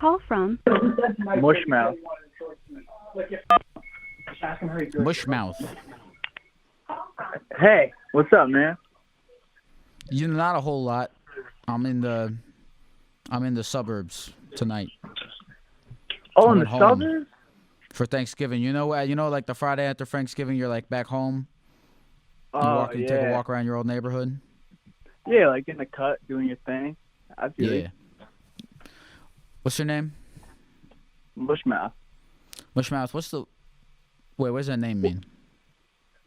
Call from Mushmouth. Mushmouth. Hey, what's up, man? You know, not a whole lot. I'm in the suburbs tonight. Oh, I'm in at the home suburbs? for Thanksgiving. You know, like the Friday after Thanksgiving, you're like back home. You Yeah. take a walk around your old neighborhood. Yeah, like in the cut, doing your thing. I feel Yeah. What's your name? Mushmouth. Mushmouth. Wait, what does that name mean?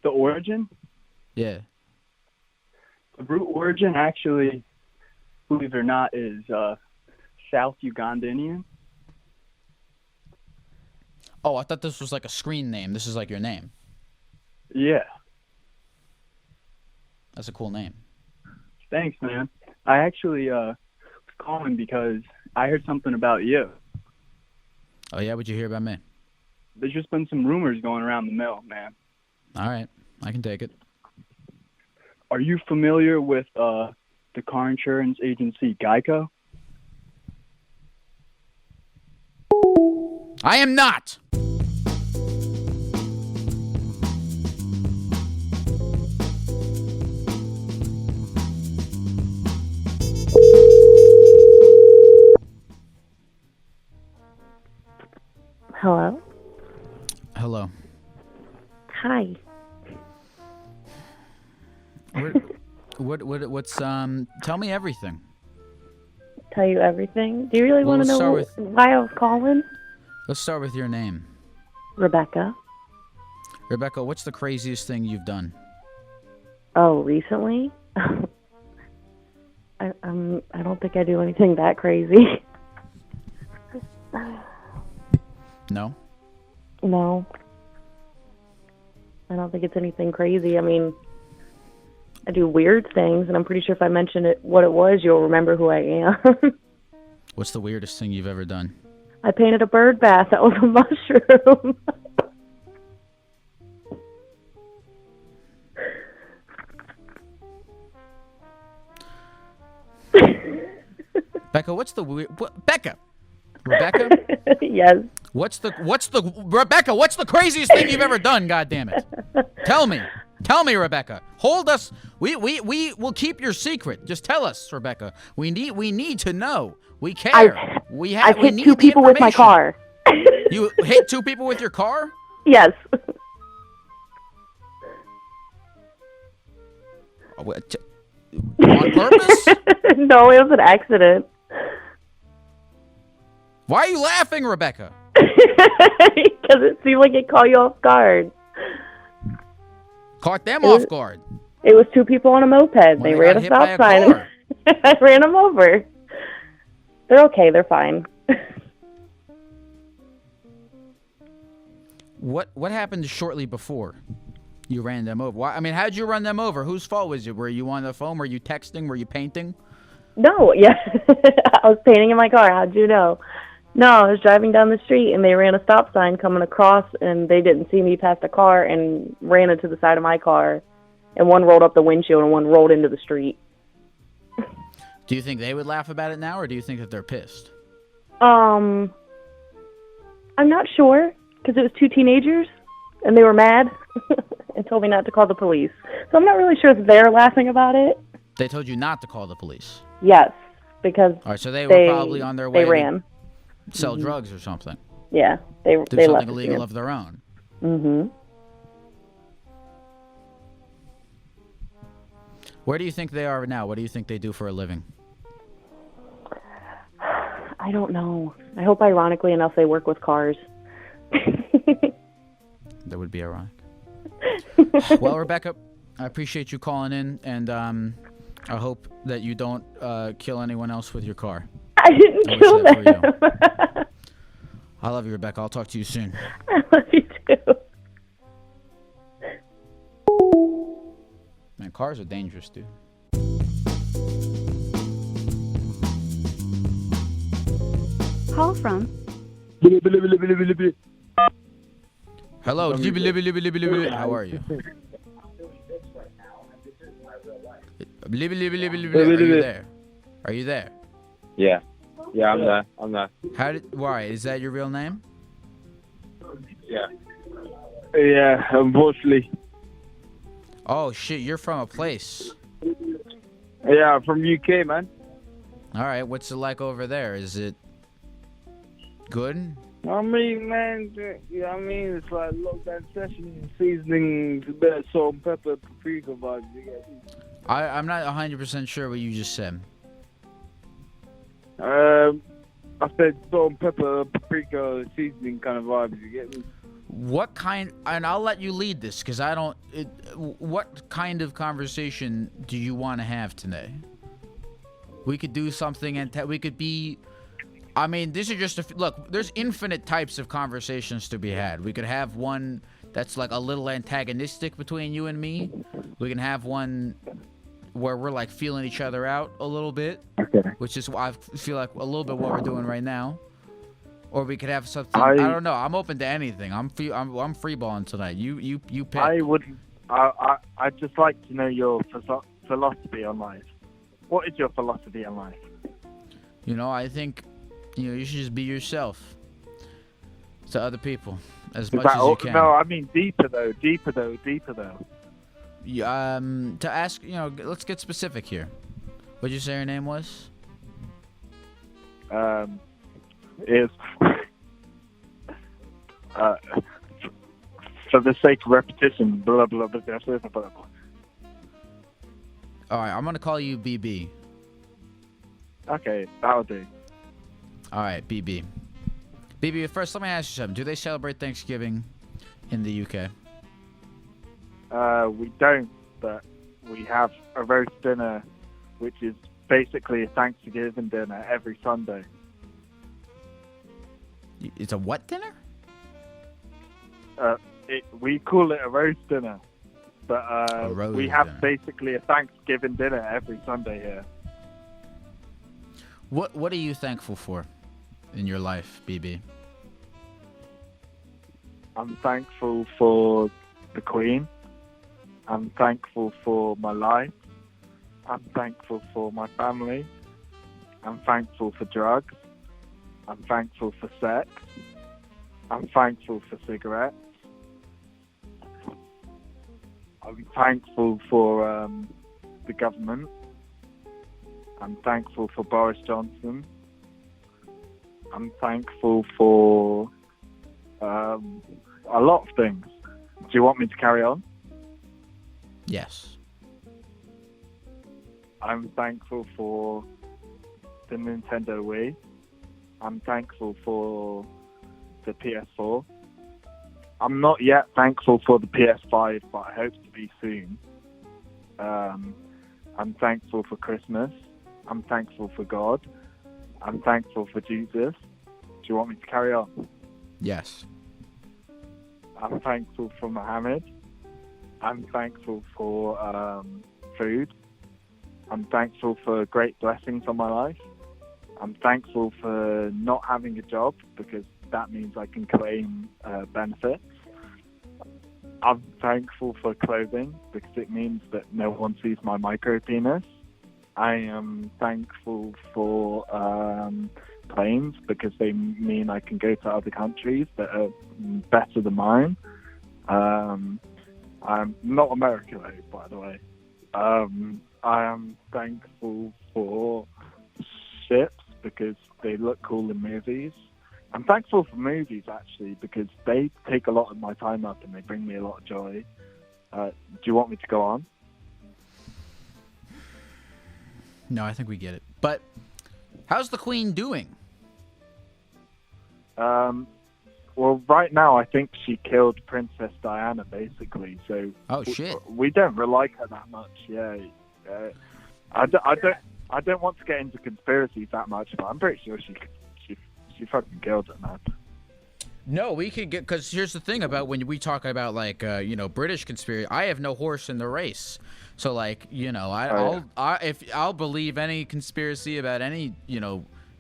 The origin? Yeah. The root origin, actually, believe it or not, is South Ugandan. Oh, I thought this was like a screen name. This is like your name. Yeah. That's a cool name. Thanks, man. I actually was calling because I heard something about you. Oh, yeah? What'd you hear about me? There's just been some rumors going around the mill, man. All right. I can take it. Are you familiar with the car insurance agency Gecko? I am not! Hello? Hello. Hi. What's tell me everything. Tell you everything? Do you really Well, want to let's know start why I was calling? Let's start with your name. Rebecca. Rebecca, what's the craziest thing you've done? Oh, recently? I don't think I do anything that crazy. No? No. I don't think it's anything crazy. I mean, I do weird things, and I'm pretty sure if I mention what it was, you'll remember who I am. What's the weirdest thing you've ever done? I painted a bird bath. That was a mushroom. Becca, what's the weird... Becca! Rebecca? Yes. Rebecca, what's the craziest thing you've ever done, goddammit? Tell me, Rebecca. Hold us. We will keep your secret. Just tell us, Rebecca. We need to know. We care. I've hit two people with my car. You hit two people with your car? Yes. On purpose? No, it was an accident. Why are you laughing, Rebecca? Because it seemed like it caught you off guard. Caught them off guard. It was two people on a moped. They ran a stop sign. I ran them over. They're okay. They're fine. What happened shortly before you ran them over? I mean, how did you run them over? Whose fault was it? Were you on the phone? Were you texting? Were you painting? No, yeah. I was painting in my car. How'd you know? No, I was driving down the street, and they ran a stop sign coming across, and they didn't see me past the car and ran into the side of my car. And one rolled up the windshield, and one rolled into the street. Do you think they would laugh about it now, or do you think that they're pissed? I'm not sure, because it was two teenagers, and they were mad and told me not to call the police. So I'm not really sure if they're laughing about it. They told you not to call the police? Yes, because all right, so they were probably on their way to sell drugs or something. Yeah, they do something left illegal of their own. Mm-hmm. Where do you think they are now? What do you think they do for a living? I don't know. I hope, ironically enough, they work with cars. That would be ironic. Well, Rebecca, I appreciate you calling in, and I hope that you don't kill anyone else with your car. I didn't kill them. I love you, Rebecca. I'll talk to you soon. I love you too. Man, cars are dangerous, dude. Call from Hello. How are you? Are you there? Are you there? Yeah. Yeah, I'm there. I'm there. Why? Is that your real name? Yeah. Yeah, unfortunately. Oh shit, you're from a place. Yeah, I'm from UK, man. All right, what's it like over there? Is it good? I mean, man, you know what I mean? It's like lockdown session, seasoning, a bit of salt and pepper, paprika vibes. You get me? I'm not 100% sure what you just said. I said salt and pepper, paprika, seasoning kind of vibes. You get me? What kind? And I'll let you lead this because I don't. What kind of conversation do you want to have today? We could do something, and we could be. I mean, this is just a look. There's infinite types of conversations to be had. We could have one that's like a little antagonistic between you and me. We can have one where we're like feeling each other out a little bit, Okay. which is I feel like a little bit what we're doing right now. Or we could have something. I don't know. I'm open to anything. I'm free balling tonight. You pick. I'd just like to know your philosophy on life. What is your philosophy on life? You know, I think, you should just be yourself to other people as much as you can. No, I mean deeper though. To ask, let's get specific here. What'd you say your name was? Is for the sake of repetition, blah blah blah blah blah blah. All right, I'm gonna call you BB. Okay, that'll do. All right, BB. BB, first let me ask you something. Do they celebrate Thanksgiving in the UK? We don't, but we have a roast dinner, which is basically a Thanksgiving dinner every Sunday. It's a what dinner? We call it a roast dinner, but we have basically a Thanksgiving dinner every Sunday here. What are you thankful for in your life, BB? I'm thankful for the Queen. I'm thankful for my life. I'm thankful for my family. I'm thankful for drugs. I'm thankful for sex. I'm thankful for cigarettes. I'm thankful for the government. I'm thankful for Boris Johnson. I'm thankful for a lot of things. Do you want me to carry on? Yes. I'm thankful for the Nintendo Wii. I'm thankful for the PS4. I'm not yet thankful for the PS5, but I hope to be soon. I'm thankful for Christmas. I'm thankful for God. I'm thankful for Jesus. Do you want me to carry on? Yes. I'm thankful for Muhammad. I'm thankful for food. I'm thankful for great blessings on my life. I'm thankful for not having a job because that means I can claim benefits. I'm thankful for clothing because it means that no one sees my micro penis. I am thankful for planes because they mean I can go to other countries that are better than mine. I'm not America though, by the way. I am thankful for ships because they look cool in movies. I'm thankful for movies actually because they take a lot of my time up and they bring me a lot of joy. Do you want me to go on? No, I think we get it. But how's the Queen doing? Well, right now I think she killed Princess Diana basically. So oh shit, we don't really like her that much. Yeah, I don't want to get into conspiracies that much, but I'm pretty sure she fucking killed it, man. No, we could get, because here's the thing about when we talk about like British conspiracy. I have no horse in the race, so like I'll believe any conspiracy about any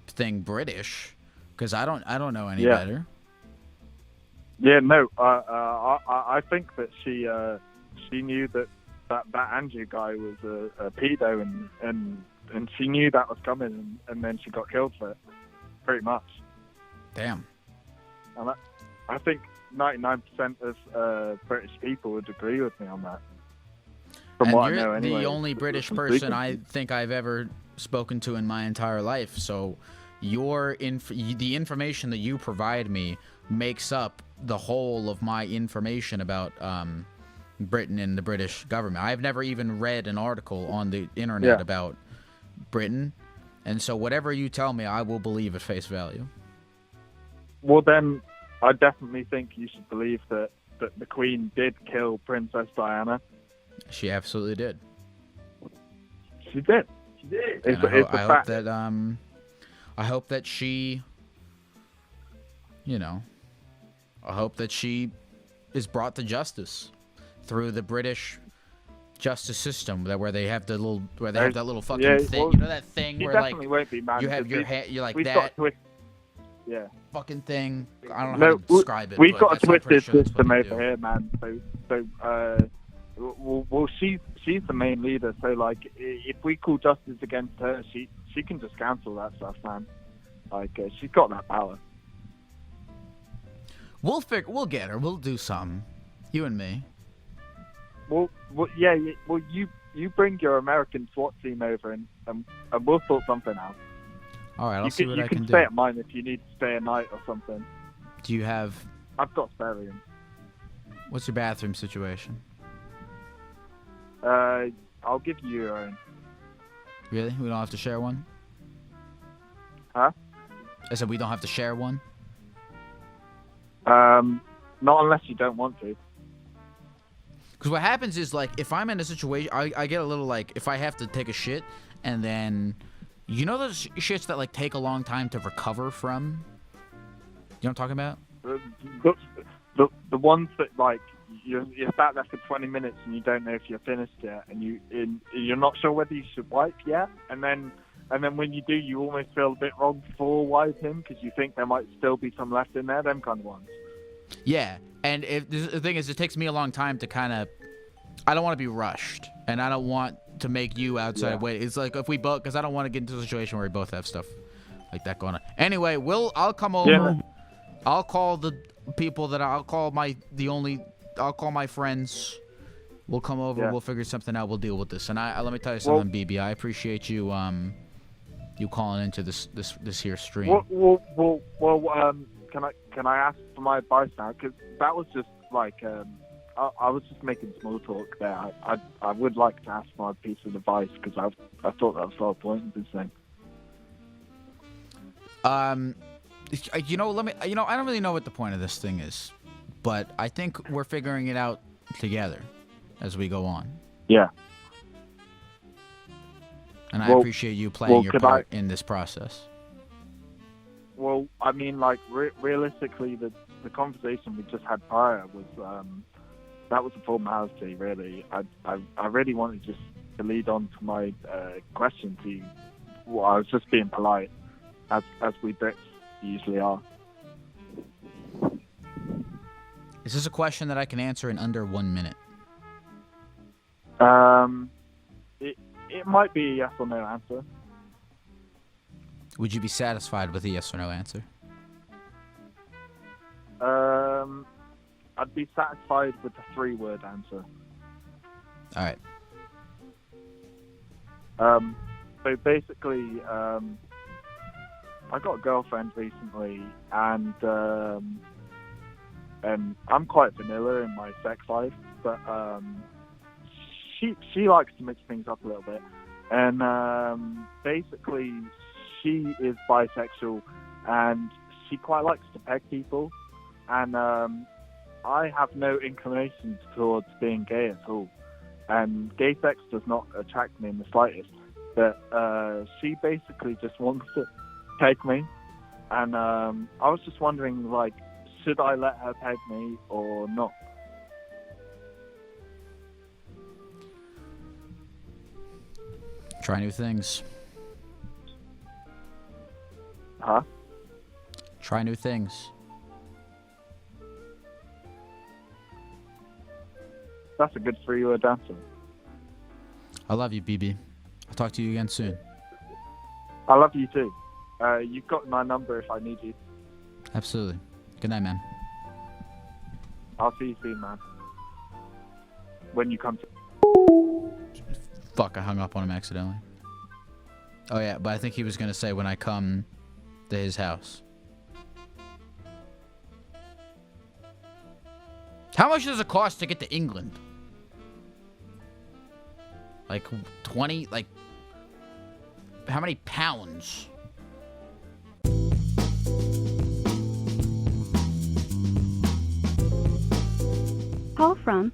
thing British, because I don't know any better. Yeah, no, I think that she knew that Andrew guy was a pedo and she knew that was coming and then she got killed for it. pretty much. Damn. And I think 99% of British people would agree with me on that. From And what you're I know, anyway. the only British From person speaking I to. think I've ever spoken to in my entire life. So the information that you provide me makes up the whole of my information about Britain and the British government. I've never even read an article on the internet about Britain. And so whatever you tell me, I will believe at face value. Well, then, I definitely think you should believe that the Queen did kill Princess Diana. She absolutely did. She did. And I hope that she, I hope that she is brought to justice through the British justice system, where they have have that little fucking thing. Well, you know that thing she where definitely won't be, man, you have 'cause your hand, you're like we've that got twist. Yeah. fucking thing. I don't know how to describe it. We've but got a that's- I'm pretty twisted sure that's what system they over do. here, man. Well, she's the main leader. So, like, if we call justice against her, she can just cancel that stuff, man. Like, she's got that power. We'll get her. We'll do something. You and me. Well, yeah. Well, you bring your American SWAT team over, and we'll sort something out. All right, I'll see what I You can can do. stay at mine if you need to stay a night or something. Do you have? I've got spare rooms. What's your bathroom situation? I'll give you your own. Really? We don't have to share one? Huh? I said we don't have to share one? Not unless you don't want to. Because what happens is, like, if I'm in a situation, I get a little, like, if I have to take a shit, and then, you know those shits that, like, take a long time to recover from? You know what I'm talking about? The ones that, like, you're sat there for 20 minutes and you don't know if you're finished yet, and you're not sure whether you should wipe yet, and then when you do, you almost feel a bit wrong for wiping because you think there might still be some left in there. Them kind of ones. Yeah, and the thing is, it takes me a long time to kind of, I don't want to be rushed, and I don't want to make you outside wait. It's like if we both, because I don't want to get into a situation where we both have stuff like that going on. Anyway, I'll come over. Yeah. I'll call the people that I'll call my friends. We'll come over. Yeah. We'll figure something out. We'll deal with this. And let me tell you something, BB. I appreciate you you calling into this here stream. Can I ask for my advice now? Because that was just like I was just making small talk there. I would like to ask my piece of advice because I thought that was the whole point of this thing. I don't really know what the point of this thing is, but I think we're figuring it out together as we go on. Yeah. And I appreciate you playing your part in this process. Well, I mean, like, realistically, the conversation we just had prior was, that was a formality, really. I really wanted just to lead on to my question to you. Well, I was just being polite, as we Brits usually are. Is this a question that I can answer in under 1 minute? It might be a yes or no answer. Would you be satisfied with a yes or no answer? I'd be satisfied with a 3-word answer. All right. So basically, I got a girlfriend recently, and I'm quite vanilla in my sex life, but she likes to mix things up a little bit, and basically she is bisexual, and she quite likes to peg people, and I have no inclination towards being gay at all, and gay sex does not attract me in the slightest, but she basically just wants to peg me, and I was just wondering, like, should I let her peg me or not? Try new things. Huh? Try new things. That's a good 3-word answer. I love you, BB. I'll talk to you again soon. I love you too. You've got my number if I need you. Absolutely. Good night, man. I'll see you soon, man. When you come to... Fuck, I hung up on him accidentally. Oh yeah, but I think he was gonna say when I come to his house. How much does it cost to get to England? Like 20, like how many pounds? Call from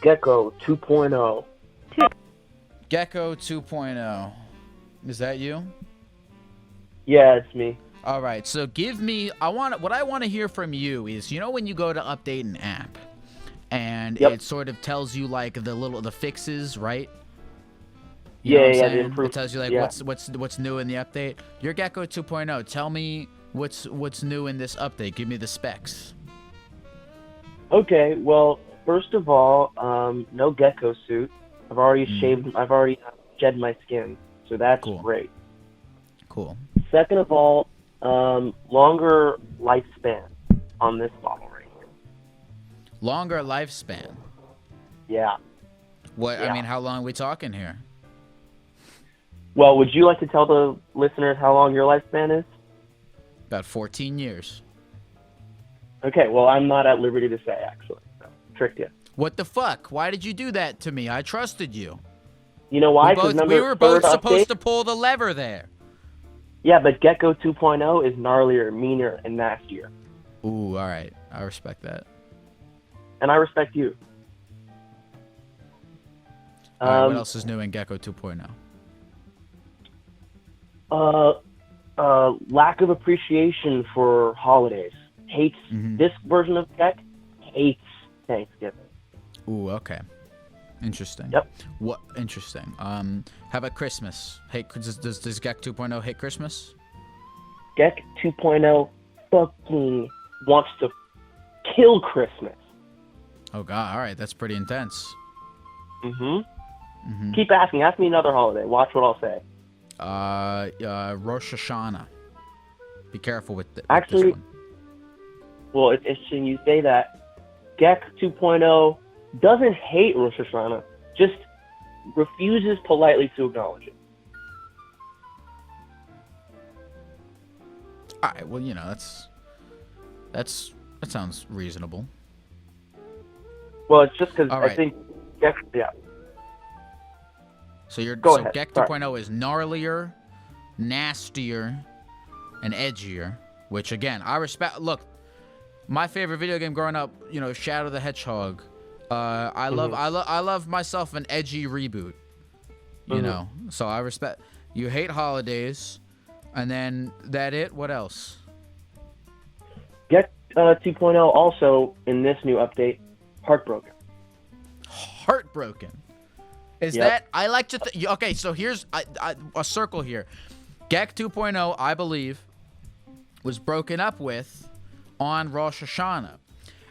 Gecko 2.0. Gecko 2.0. Is that you? Yeah, it's me. All right, so give me. What I want to hear from you is, when you go to update an app, and Yep. it sort of tells you like the fixes, right? Yeah, what I'm yeah, the saying? It improvements, tells you like yeah. what's new in the update. Your Gecko 2.0. Tell me what's new in this update. Give me the specs. Okay, well, first of all, no gecko suit. I've already shed my skin, so that's Cool. great. Cool. Second of all, longer lifespan on this bottle right here. Longer lifespan. Yeah. What? I Yeah. mean, how long are we talking here? Well, would you like to tell the listeners how long your lifespan is? About 14 years. Okay, well, I'm not at liberty to say, actually. So, tricked you. What the fuck? Why did you do that to me? I trusted you. You know why? We 'Cause both- remember we were both third supposed update? to pull the lever there. Yeah, but Gecko 2.0 is gnarlier, meaner, and nastier. Ooh, all right. I respect that. And I respect you. All right, what else is new in Gecko 2.0? Lack of appreciation for holidays. Hates this version of Geck. Hates Thanksgiving. Ooh, okay. Interesting. Yep. What? Interesting. How about Christmas? Hey, does Geck 2.0 hate Christmas? Geck 2.0 fucking wants to kill Christmas. Oh God! All right, that's pretty intense. Keep asking. Ask me another holiday. Watch what I'll say. Rosh Hashanah. Be careful with this Actually, one. well, it's interesting you say that. Geck 2.0 doesn't hate Rosh Hashanah, just refuses politely to acknowledge it. All right. Well, that sounds reasonable. Well, it's just because All I right. think Geck, yeah. So Go ahead. Geck Sorry. 2.0 is gnarlier, nastier, and edgier. Which again, I respect. Look, my favorite video game growing up, Shadow the Hedgehog. I love myself an edgy reboot. You know, so I respect. You hate holidays, and then that it. What else? Geck 2.0 also in this new update, heartbroken. Heartbroken. Is Yep. that I like to okay, so here's a circle here. Geck 2.0, I believe, was broken up with on Rosh Hashanah.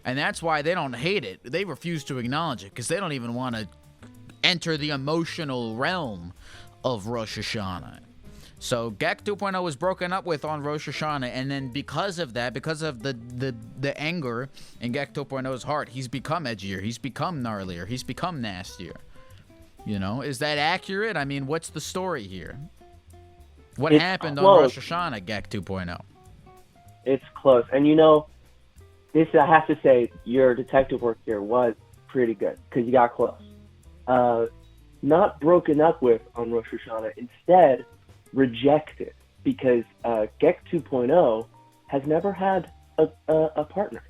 And that's why they don't hate it. They refuse to acknowledge it because they don't even want to enter the emotional realm of Rosh Hashanah. So Geck 2.0 was broken up with on Rosh Hashanah, and then because of that, because of the anger in Geck 2.0's heart, he's become edgier, he's become gnarlier, he's become nastier. Is that accurate? I mean, what's the story here? What It's happened close. on Rosh Hashanah, Geck 2.0? It's close. And this I have to say, your detective work here was pretty good because you got close. Not broken up with on Rosh Hashanah, instead rejected because Geck 2.0 has never had a partner.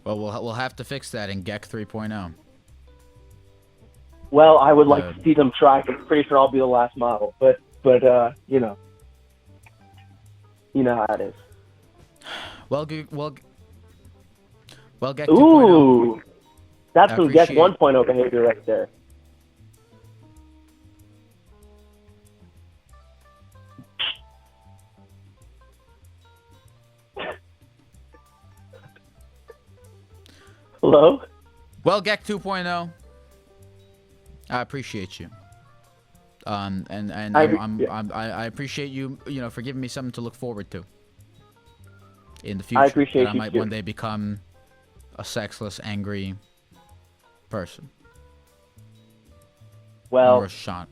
Well, we'll have to fix that in Geck 3.0. Well, I would like to see them try. I'm pretty sure I'll be the last model, but you know how it is. Well, Geck 2.0. Ooh, that's I some Geck appreciate- 1.0 behavior right there. Hello? Well, Geck 2.0, I appreciate you. And I appreciate you, for giving me something to look forward to in the future. I appreciate that I you might too. one day become a sexless, angry person. Well, Or a shot.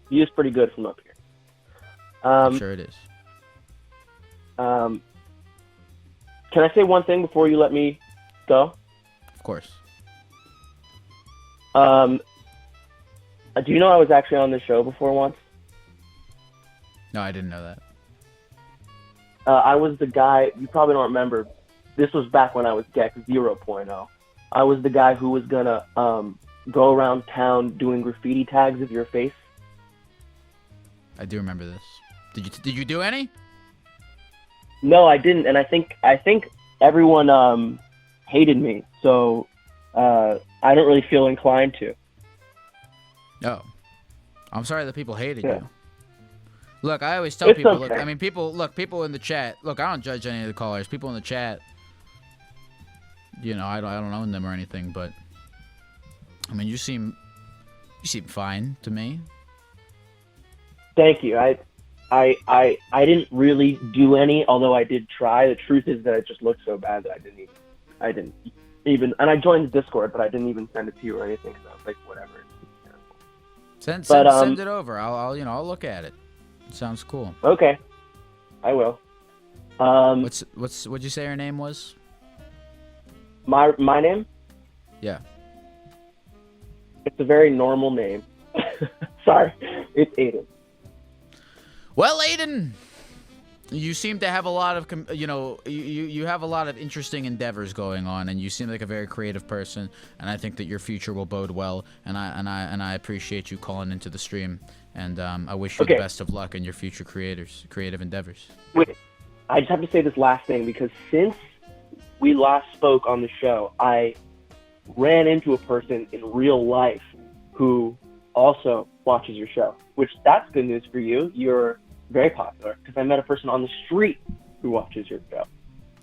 view's pretty good from up here. I'm sure it is. Can I say one thing before you let me go? Of course. Do you know I was actually on this show before once? No, I didn't know that. I was the guy, you probably don't remember, this was back when I was Geck 0.0. I was the guy who was gonna go around town doing graffiti tags of your face. I do remember this. Did you do any? No, I didn't, and I think everyone hated me, so I don't really feel inclined to. No. I'm sorry that people hated Yeah. you. Look, I always tell It's people, okay. people in the chat. Look, I don't judge any of the callers. People in the chat, I don't own them or anything, but I mean, you seem fine to me. Thank you. I didn't really do any, although I did try. The truth is that it just looked so bad that I didn't even, and I joined the Discord, but I didn't even send it to you or anything, because I was like, whatever. Send it over. I'll look at it. Sounds cool. Okay, I will. What'd you say her name was? My name? Yeah. It's a very normal name. Sorry, it's Aiden. Well, Aiden, you seem to have a lot of, you have a lot of interesting endeavors going on, and you seem like a very creative person, and I think that your future will bode well, and I appreciate you calling into the stream, and I wish you the best of luck in your future creative endeavors. Wait, I just have to say this last thing, because since we last spoke on the show, I ran into a person in real life who also watches your show, which that's good news for you. You're very popular, because I met a person on the street who watches your show.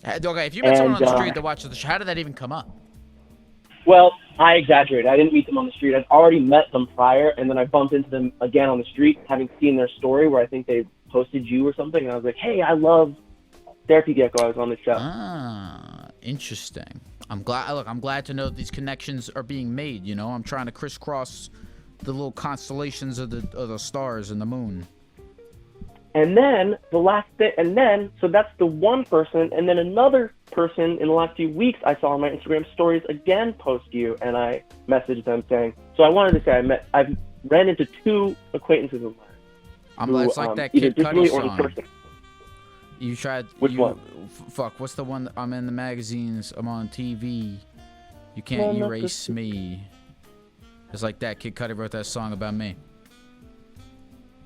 Okay, if you met someone on the street that watches the show, how did that even come up? Well, I exaggerated. I didn't meet them on the street. I'd already met them prior, and then I bumped into them again on the street, having seen their story where I think they posted you or something, and I was like, hey, I love Therapy Gecko. I was on the show. Ah, interesting. I'm glad to know that these connections are being made, I'm trying to crisscross the little constellations of the stars and the moon. And then so that's the one person, and then another person in the last few weeks I saw on my Instagram stories again post you, and I messaged them saying, so I wanted to say I've ran into two acquaintances of mine. It's like that either Kid Cudi digitally or in song. person. You tried. Which one? What's the one? I'm in the magazines. I'm on TV. You can't erase me. It's like that. Kid Cudi wrote that song about me.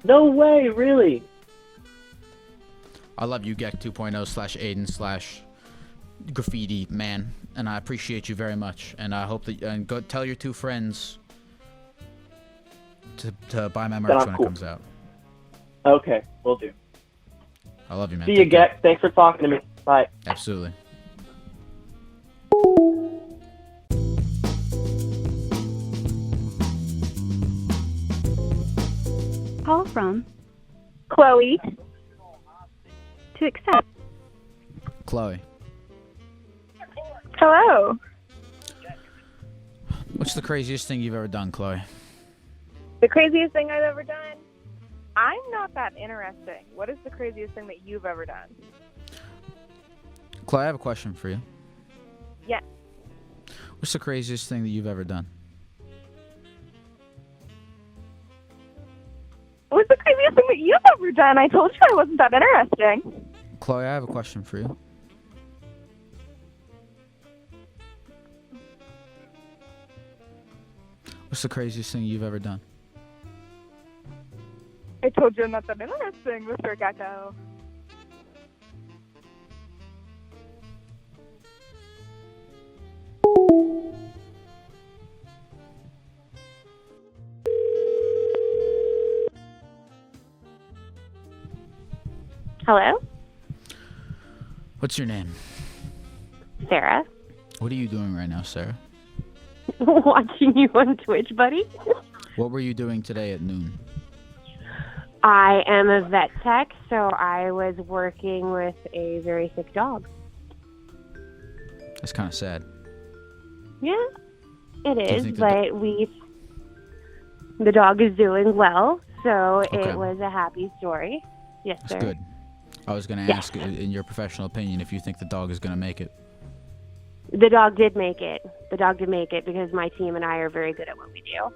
No way, really? I love you, Geck 2.0/Aiden/graffiti man, and I appreciate you very much. And I hope that go tell your two friends to buy my merch when it comes out. Okay, will do. I love you, man. See you, Geck. Thanks for talking to me. Bye. Absolutely. Call from Chloe. to accept. Chloe, Hello. what's the craziest thing you've ever done, Chloe? The craziest thing I've ever done? I'm not that interesting. What is the craziest thing that you've ever done? Chloe, I have a question for you. Yes. What's the craziest thing that you've ever done? What's the craziest thing that you've ever done? I told you I wasn't that interesting. Chloe, I have a question for you. What's the craziest thing you've ever done? I told you I'm not that interesting, Mr. Gecko. Hello? What's your name? Sarah? What are you doing right now, Sarah? Watching you on Twitch, buddy. What were you doing today at noon? I am a vet tech, so I was working with a very sick dog. That's kind of sad. Yeah, it you is, think but the dog is doing well, so Okay. it was a happy story. Yes, That's sir. good. I was going to Yeah. ask, in your professional opinion, if you think the dog is going to make it. The dog did make it. The dog did make it because my team and I are very good at what we do.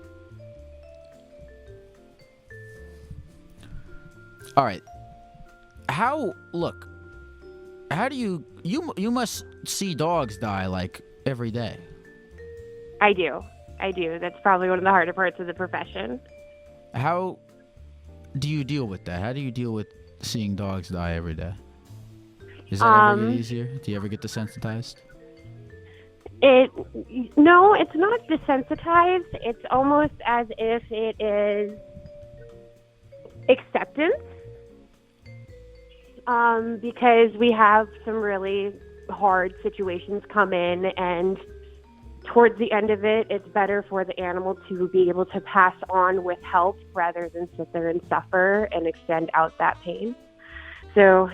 All right. How do you must see dogs die like every day. I do. That's probably one of the harder parts of the profession. How do you deal with that? How do you deal with seeing dogs die every day? Does that ever get easier? Do you ever get desensitized? No, it's not desensitized. It's almost as if it is acceptance. Because we have some really hard situations come in, and towards the end of it, it's better for the animal to be able to pass on with help rather than sit there and suffer and extend out that pain. So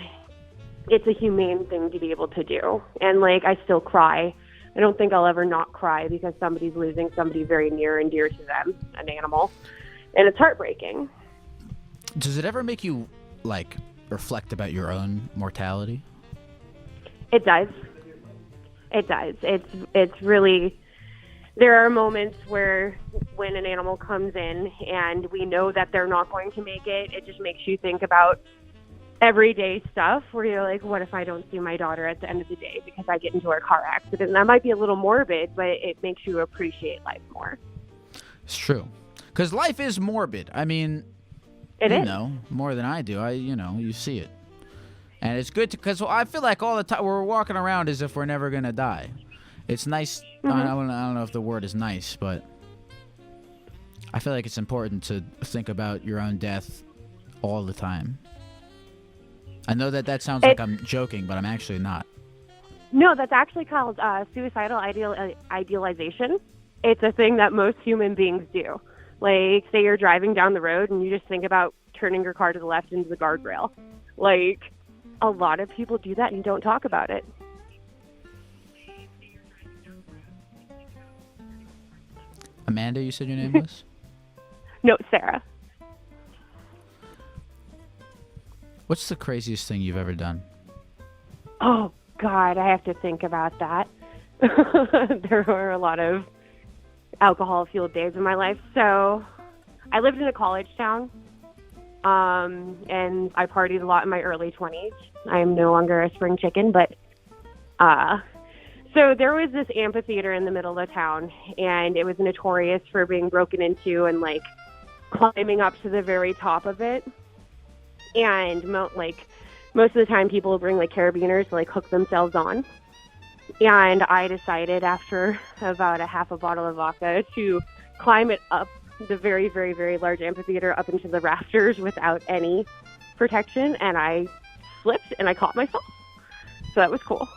it's a humane thing to be able to do. And I still cry. I don't think I'll ever not cry because somebody's losing somebody very near and dear to them, an animal. And it's heartbreaking. Does it ever make you reflect about your own mortality? It does. It's really, there are moments where when an animal comes in and we know that they're not going to make it, it just makes you think about everyday stuff where you're like, what if I don't see my daughter at the end of the day because I get into a car accident? And that might be a little morbid, but it makes you appreciate life more. It's true. Because life is morbid. I mean, It you is. know more than I do. You see it. And it's good because I feel like all the time we're walking around as if we're never going to die. It's nice. Mm-hmm. I don't know if the word is nice, but I feel like it's important to think about your own death all the time. I know that sounds like I'm joking, but I'm actually not. No, that's actually called suicidal idealization. It's a thing that most human beings do. Like, say you're driving down the road and you just think about turning your car to the left into the guardrail. A lot of people do that and don't talk about it. Amanda, you said your name was? No, Sarah. What's the craziest thing you've ever done? Oh, God, I have to think about that. There were a lot of alcohol-fueled days in my life. So I lived in a college town, and I partied a lot in my early 20s. I am no longer a spring chicken, but so there was this amphitheater in the middle of town, and it was notorious for being broken into and, climbing up to the very top of it. And, most of the time people would bring, carabiners to, hook themselves on. And I decided after about a half a bottle of vodka to climb it up the very, very, very large amphitheater up into the rafters without any protection. And I slipped and I caught myself. So that was cool.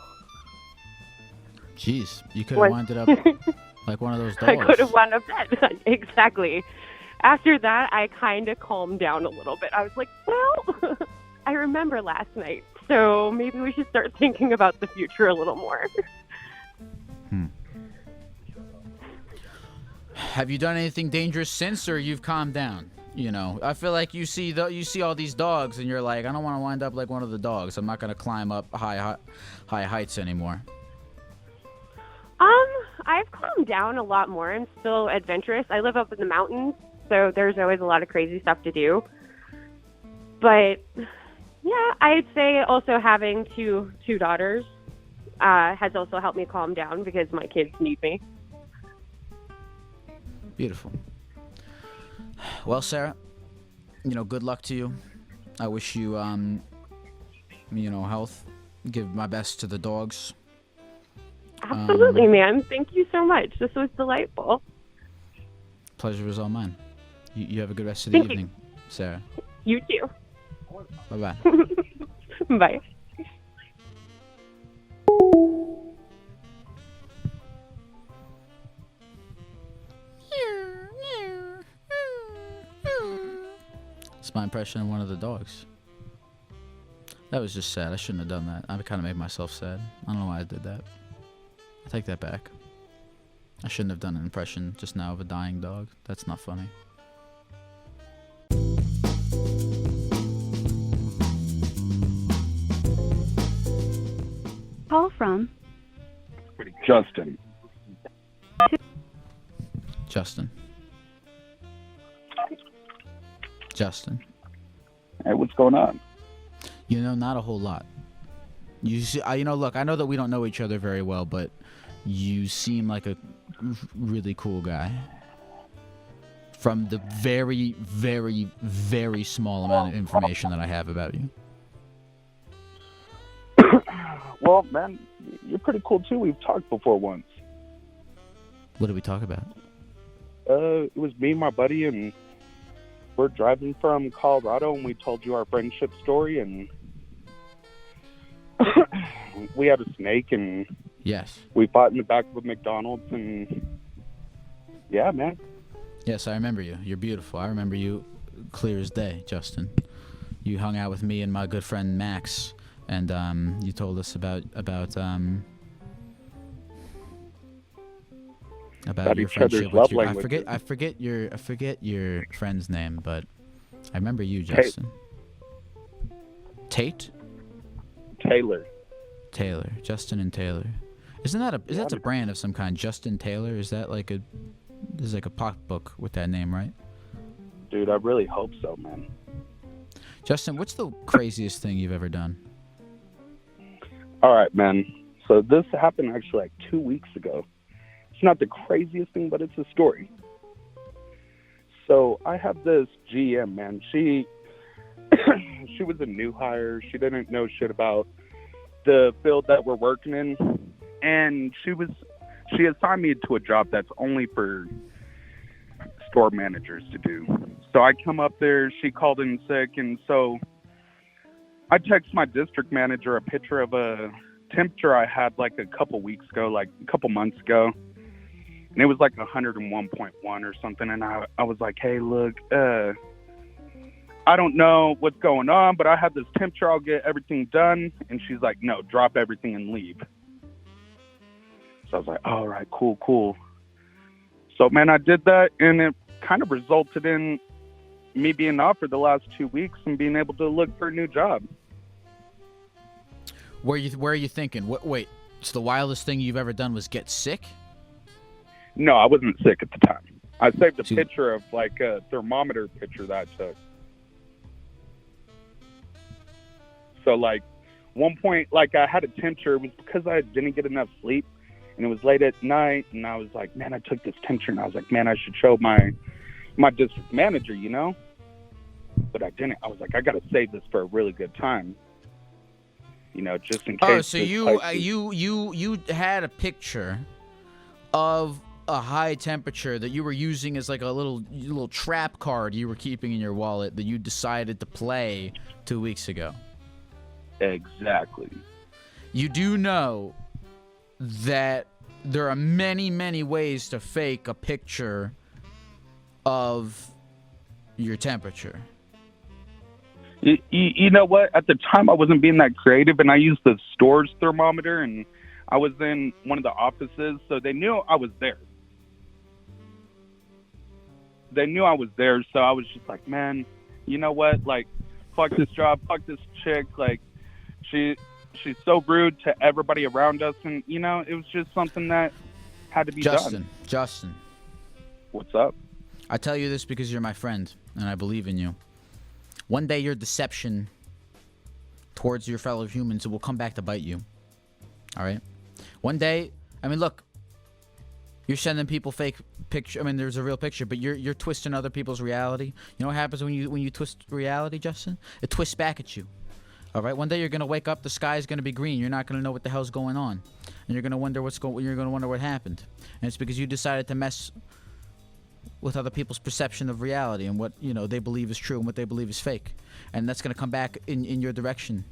Jeez, you could have wound up like one of those dogs. I could have wound up dead. Exactly. After that, I kind of calmed down a little bit. I was like, well, I remember last night. So maybe we should start thinking about the future a little more. Have you done anything dangerous since, or you've calmed down? I feel like you see all these dogs, and you're like, I don't want to wind up like one of the dogs. I'm not going to climb up high heights anymore. I've calmed down a lot more. I'm still adventurous. I live up in the mountains, so there's always a lot of crazy stuff to do. But yeah, I'd say also having two daughters has also helped me calm down because my kids need me. Beautiful. Well, Sarah, good luck to you. I wish you, health. Give my best to the dogs. Absolutely, man. Thank you so much. This was delightful. Pleasure was all mine. You have a good rest of the evening, Sarah. You too. Bye-bye. Bye. It's my impression. impression of one of the dogs. That was just sad. I shouldn't have done that. I kind of made myself sad. I don't know why I did that. I take that back. I shouldn't have done an impression just now of a dying dog. That's not funny. Call from Justin. Justin. Justin. Hey, what's going on? You know, not a whole lot. You see, you know, look, I know that we don't know each other very well, but you seem like a really cool guy. From the very, very, very small amount of information that I have about you. Well, man, you're pretty cool too. We've talked before once. What did we talk about? It was me and my buddy, and we're driving from Colorado, and we told you our friendship story, and we had a snake, and yes, we fought in the back of a McDonald's, and yeah, man. Yes, I remember you. You're beautiful. I remember you clear as day, Justin. You hung out with me and my good friend Max, and you told us about your friendship with your, I forget your friend's name, but I remember you, Justin. Tate? Taylor. Justin and Taylor. Isn't that that's a brand of some kind? Justin Taylor? Is that like a there's like a pocketbook with that name, right? Dude, I really hope so, man. Justin, what's the craziest thing you've ever done? All right, man. So this happened actually like 2 weeks ago. It's not the craziest thing, but it's a story. So I have this GM, man. She was a new hire. She didn't know shit about the field that we're working in, and she assigned me to a job that's only for store managers to do. So I come up there. She called in sick, and so I text my district manager a picture of a temperature I had like a couple weeks ago, like a couple months ago. And it was like 101.1 or something. And I was like, hey, look, I don't know what's going on, but I have this temperature. I'll get everything done. And she's like, no, drop everything and leave. So I was like, all right, cool. So, man, I did that. And it kind of resulted in me being off for the last 2 weeks and being able to look for a new job. Where are you thinking? Wait, so the wildest thing you've ever done was get sick? No, I wasn't sick at the time. I saved a picture of like a thermometer picture that I took. So like one point, like I had a temperature. It was because I didn't get enough sleep, and it was late at night. And I was like, man, I took this temperature, and I was like, man, I should show my district manager, you know. But I didn't. I was like, I got to save this for a really good time. You know, just in case. Oh, so you had a picture of a high temperature that you were using as like a little trap card you were keeping in your wallet that you decided to play 2 weeks ago. Exactly. You do know that there are many, many ways to fake a picture of your temperature. You know what? At the time, I wasn't being that creative, and I used the store's thermometer, and I was in one of the offices, so they knew I was there. So I was just like, man, you know what? Like, fuck this job, fuck this chick. Like, she's so rude to everybody around us, and, you know, it was just something that had to be done. Justin. What's up? I tell you this because you're my friend, and I believe in you. One day your deception towards your fellow humans will come back to bite you. All right? One day, I mean, look, you're sending people fake picture. I mean, there's a real picture, but you're twisting other people's reality. You know what happens when you twist reality, Justin? It twists back at you. All right? One day you're going to wake up, the sky's going to be green. You're not going to know what the hell's going on. And you're going to wonder what happened. And it's because you decided to mess with other people's perception of reality and what, you know, they believe is true and what they believe is fake. And that's going to come back in your direction.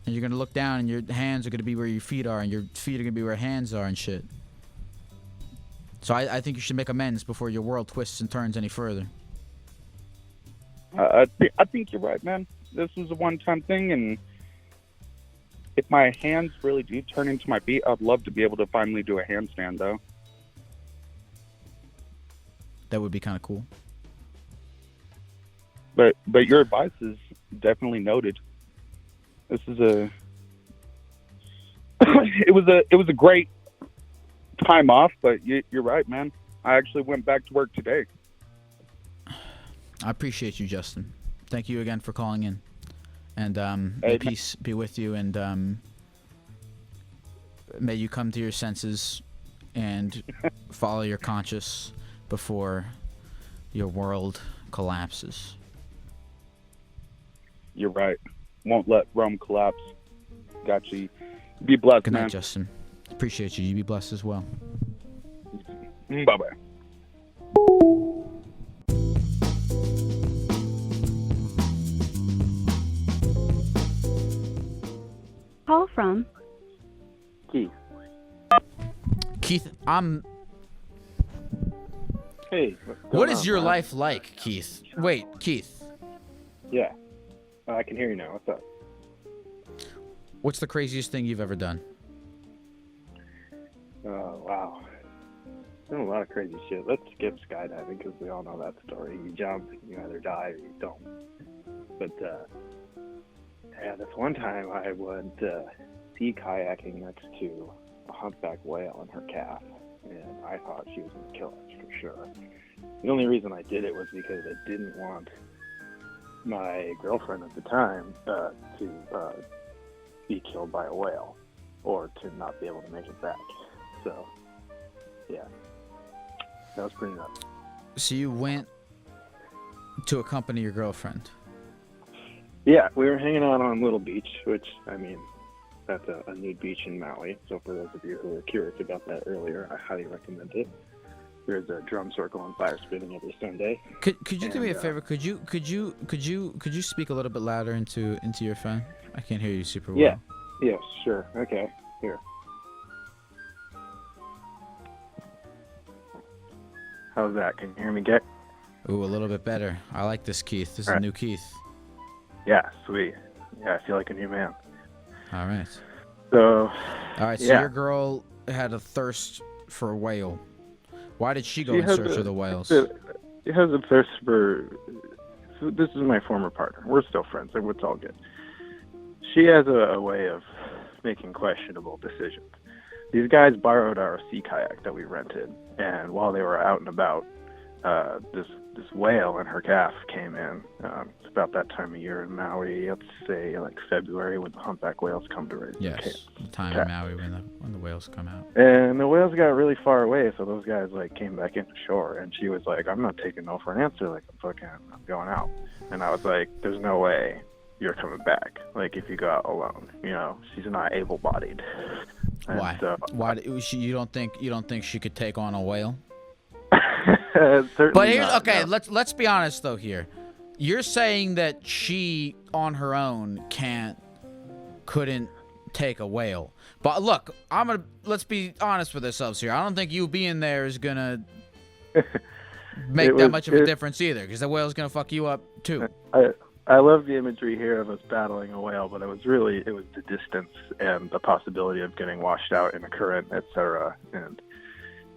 And you're going to look down and your hands are going to be where your feet are and your feet are going to be where hands are and shit. So I think you should make amends before your world twists and turns any further. I think you're right, man. This was a one-time thing, and if my hands really do turn into my feet, I'd love to be able to finally do a handstand, though. That would be kind of cool. But your advice is definitely noted. This is it was a great time off, but you're right, man. I actually went back to work today. I appreciate you, Justin. Thank you again for calling in. And may Hey, peace be with you, and may you come to your senses and follow your conscience before your world collapses. You're right. Won't let Rome collapse. Got you. Be blessed, Good night, man. Justin. Appreciate you. You be blessed as well. Bye-bye. Call from Keith. Keith, Hey. what is your life like, Keith? Wait, Keith. Yeah. I can hear you now. What's up? What's the craziest thing you've ever done? Oh, wow. Done a lot of crazy shit. Let's skip skydiving because we all know that story. You jump, you either die or you don't. But, yeah, this one time I went sea kayaking next to a humpback whale and her calf, and I thought she was going to kill us for sure. The only reason I did it was because I didn't want my girlfriend at the time to be killed by a whale or to not be able to make it back. So, yeah, that was pretty nuts. So you went to accompany your girlfriend. Yeah, we were hanging out on Little Beach, which, I mean, that's a nude beach in Maui. So for those of you who were curious about that earlier, I highly recommend it. There's a drum circle and fire spinning every Sunday. Could you do me a favor? Could you speak a little bit louder into your phone? I can't hear you super well. Yeah. Yes, sure. Okay. Here. How's that? Can you hear me, Geck? Ooh, a little bit better. I like this, Keith. This is a new Keith. Yeah, sweet. Yeah, I feel like a new man. All right. So. All right. So yeah. your girl had a thirst for a whale. Why did she go in search of the whales? She has a thirst for. So this is my former partner. We're still friends. So it's all good. She has a way of making questionable decisions. These guys borrowed our sea kayak that we rented, and while they were out and about, this whale and her calf came in. It's about that time of year in Maui. Let's say like February when the humpback whales come to raise their Yes, the time calf. in Maui when the whales come out. And the whales got really far away, so those guys like came back into shore, and she was like, "I'm not taking no for an answer. Like I'm going out." And I was like, "There's no way you're coming back. Like if you go out alone, you know, she's not able-bodied." And Why? so, Why? You don't think she could take on a whale? certainly But here's not, okay. no. Let's be honest though. Here, you're saying that she on her own couldn't take a whale. But look, let's be honest with ourselves here. I don't think you being there is gonna make that much of a difference either, because the whale's gonna fuck you up too. I love the imagery here of us battling a whale, but it was the distance and the possibility of getting washed out in a current, etc. And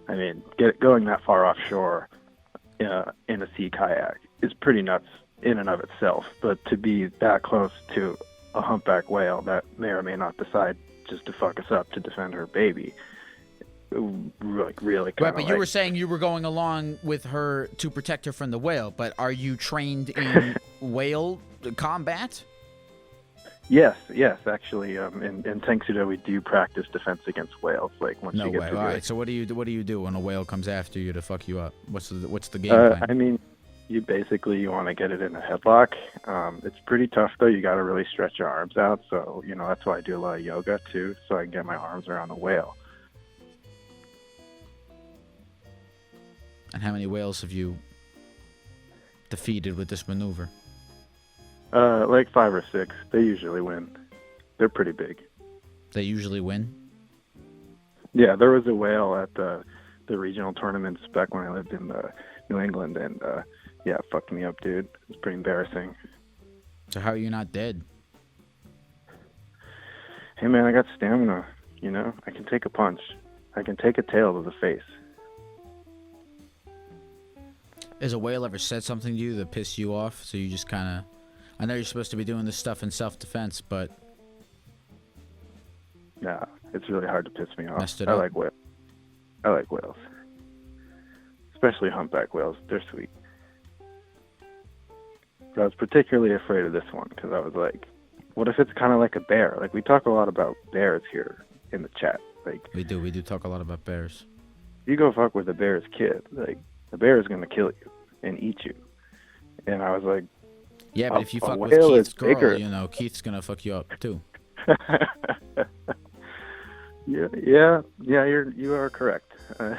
I mean, going that far offshore in a sea kayak is pretty nuts in and of itself. But to be that close to a humpback whale that may or may not decide just to fuck us up to defend her baby, really Right, but you were saying you were going along with her to protect her from the whale. But are you trained in whale combat? Yes, actually, in Tengsudo we do practice defense against whales. Like once No you get way. to All right. So what do you do when a whale comes after you to fuck you up? What's the game plan? I mean, you want to get it in a headlock. It's pretty tough though. You got to really stretch your arms out. So that's why I do a lot of yoga too, so I can get my arms around the whale. And how many whales have you defeated with this maneuver? Like 5 or 6. They usually win. They're pretty big. They usually win? Yeah, there was a whale at the regional tournaments back when I lived in New England, and Yeah, it fucked me up, dude. It's pretty embarrassing. So how are you not dead? Hey, man, I got stamina, you know? I can take a punch. I can take a tail to the face. Has a whale ever said something to you that pissed you off? So you just kind of... I know you're supposed to be doing this stuff in self-defense, but... Nah, it's really hard to piss me off. Messed it I up. like whales. I like whales. Especially humpback whales. They're sweet. But I was particularly afraid of this one because I was like, what if it's kind of like a bear? Like, we talk a lot about bears here in the chat. Like, We do talk a lot about bears. you go fuck with a bear's kid, like, the bear is going to kill you and eat you. And I was like, Yeah, but if you a fuck with whale Keith's is girl, bigger. you know, Keith's gonna fuck you up too. yeah, you are correct. I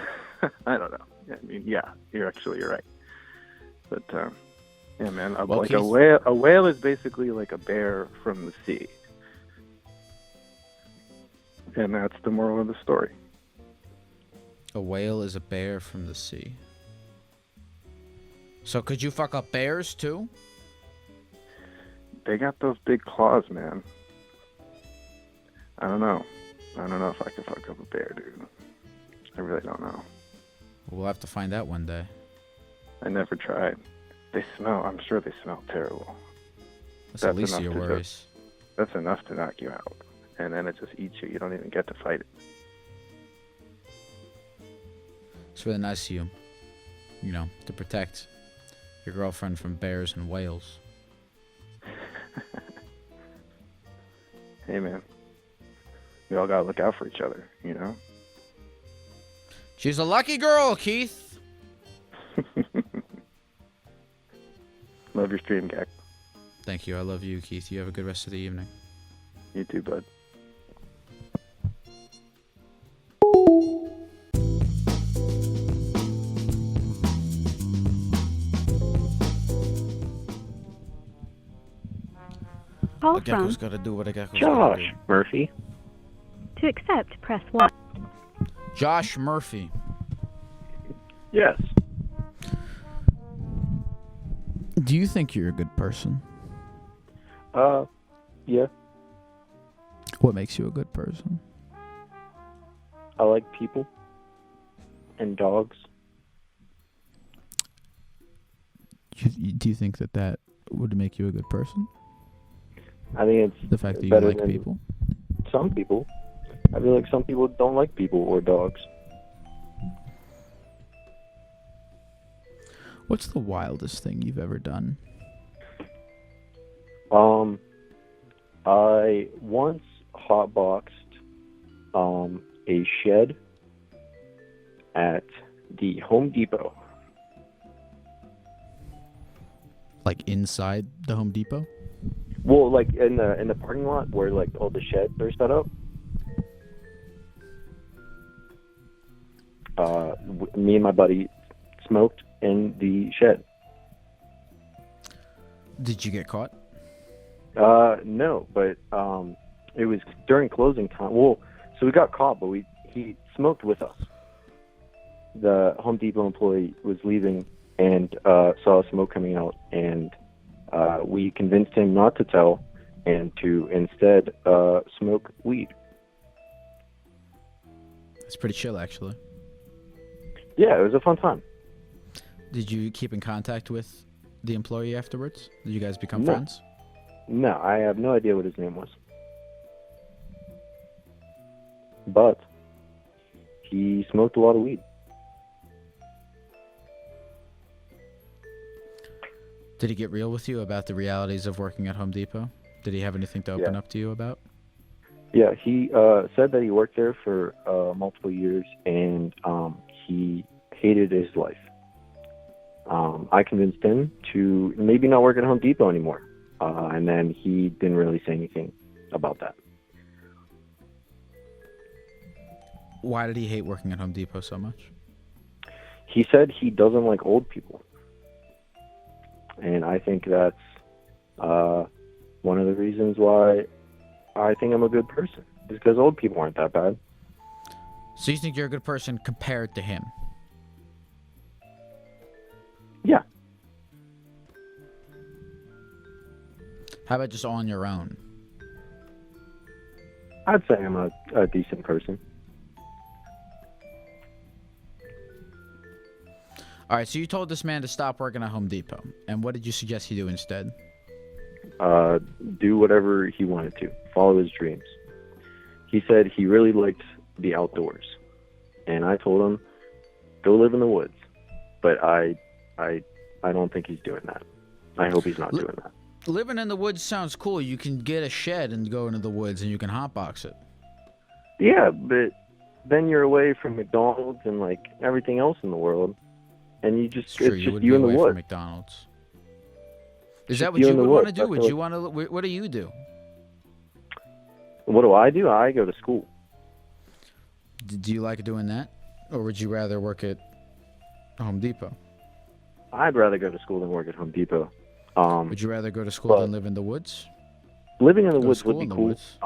don't know. I mean, yeah, you're right. But yeah, man, Well, like Keith- a whale is basically like a bear from the sea, and that's the moral of the story. A whale is a bear from the sea. So could you fuck up bears too? They got those big claws, man. I don't know if I can fuck up a bear, dude. I really don't know. We'll have to find out one day. I never tried. I'm sure they smell terrible. That's the least enough of your to worries. That's enough to knock you out. And then it just eats you. You don't even get to fight it. It's really nice of you, you know, to protect your girlfriend from bears and whales. Hey, man. We all gotta look out for each other, you know? She's a lucky girl, Keith. Love your stream, Geck. Thank you. I love you, Keith. You have a good rest of the evening. You too, bud. Call A gecko's from. got to do what a gecko's got to do. Murphy. To accept, press 1. Josh Murphy. Yes. Do you think you're a good person? Yeah. What makes you a good person? I like people and dogs. Do you think that would make you a good person? I think it's The fact that you better like than people? some people. I feel like some people don't like people or dogs. What's the wildest thing you've ever done? I once hotboxed a shed at the Home Depot. Like inside the Home Depot? Well, like in the parking lot where like all the sheds are set up. Me and my buddy smoked in the shed. Did you get caught? No, but it was during closing time. Well, so we got caught, but he smoked with us. The Home Depot employee was leaving and saw smoke coming out, and we convinced him not to tell and to instead smoke weed. It's pretty chill, actually. Yeah, it was a fun time. Did you keep in contact with the employee afterwards? Did you guys become No. friends? No, I have no idea what his name was. But he smoked a lot of weed. Did he get real with you about the realities of working at Home Depot? Did he have anything to open Yeah. up to you about? Yeah, he said that he worked there for multiple years, and he hated his life. I convinced him to maybe not work at Home Depot anymore, and then he didn't really say anything about that. Why did he hate working at Home Depot so much? He said he doesn't like old people, and I think that's one of the reasons why I think I'm a good person, is because old people aren't that bad. So you think you're a good person compared to him? Yeah. How about just on your own? I'd say I'm a decent person. All right, so you told this man to stop working at Home Depot, and what did you suggest he do instead? Do whatever he wanted to, follow his dreams. He said he really liked the outdoors, and I told him, go live in the woods. But I don't think he's doing that. I hope he's not doing that. Living in the woods sounds cool. You can get a shed and go into the woods, and you can hotbox it. Yeah, but then you're away from McDonald's and like everything else in the world, and it's It's true. You just would you be in the away from woods. McDonald's. Is Just that what you you in the would want to woods. do? I Would feel you want to? What do you do? What do? I go to school. Do you like doing that, or would you rather work at Home Depot? I'd rather go to school than work at Home Depot. Would you rather go to school than live in the woods? Living in the Go to woods school would be in the cool. woods.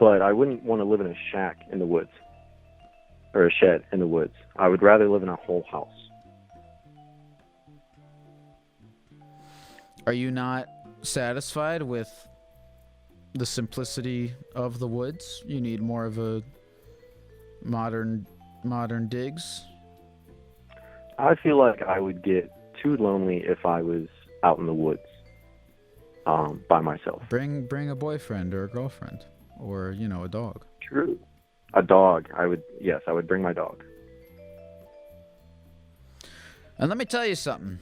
But I wouldn't want to live in a shack in the woods or a shed in the woods. I would rather live in a whole house. Are you not satisfied with the simplicity of the woods? You need more of a modern digs? I feel like I would get too lonely if I was out in the woods by myself. Bring a boyfriend or a girlfriend or, a dog. True. A dog. I would bring my dog. And let me tell you something.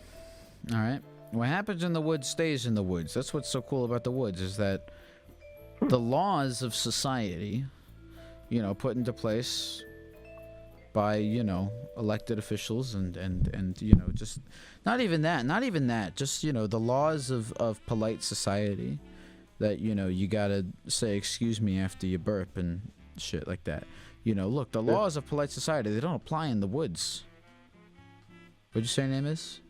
All right? What happens in the woods stays in the woods. That's what's so cool about the woods, is that the laws of society, put into place by, elected officials and just not even that, just, the laws of polite society that, you gotta say excuse me after you burp and shit like that. Look, the laws of polite society, they don't apply in the woods. What'd you say your name is?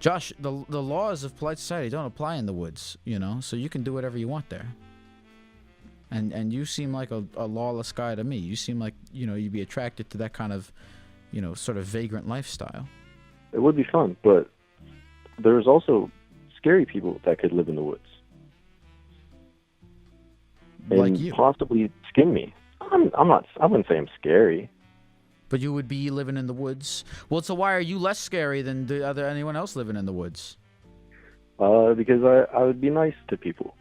Josh, the laws of polite society don't apply in the woods, so you can do whatever you want there. And you seem like a lawless guy to me. You seem like, you'd be attracted to that kind of, sort of vagrant lifestyle. It would be fun, but there's also scary people that could live in the woods. And Like you. possibly skin me. I wouldn't say I'm scary. But you would be living in the woods. Well, so why are you less scary than anyone else living in the woods? Because I would be nice to people.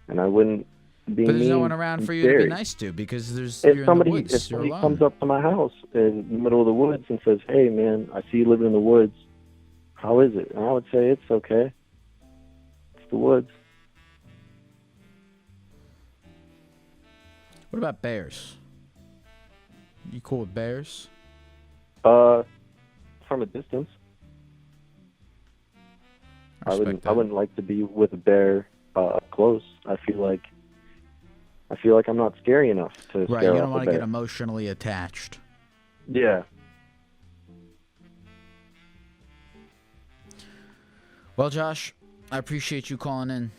And I wouldn't be But there's no mean one around and for you to scary. be nice to, because If you're somebody, in the woods. if You're somebody alone. comes up to my house in the middle of the woods and says, "Hey, man, I see you living in the woods. How is it?" And I would say, "It's okay. It's the woods." What about bears? You cool with bears? From a distance. I wouldn't like to be with a bear up close. I feel like I'm not scary enough to Right, scare you off don't a want to bear. get emotionally attached. Yeah. Well, Josh, I appreciate you calling in.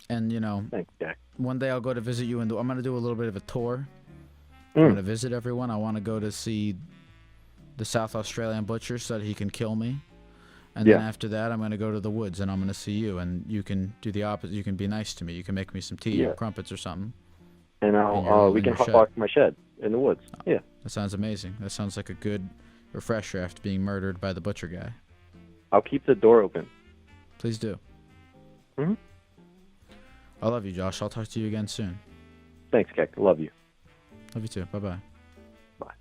And, Thanks, Jack. one day I'll go to visit you, and I'm going to do a little bit of a tour. Mm. I'm going to visit everyone. I want to go to see the South Australian butcher so that he can kill me. And then Yeah. after that, I'm going to go to the woods, and I'm going to see you. And you can do the opposite. You can be nice to me. You can make me some tea Yeah. or crumpets or something. And we can in your hotbox my shed in the woods. Yeah. That sounds amazing. That sounds like a good refresher after being murdered by the butcher guy. I'll keep the door open. Please do. Mhm. I love you, Josh. I'll talk to you again soon. Thanks, Geck. Love you. Love you too. Bye-bye. Bye.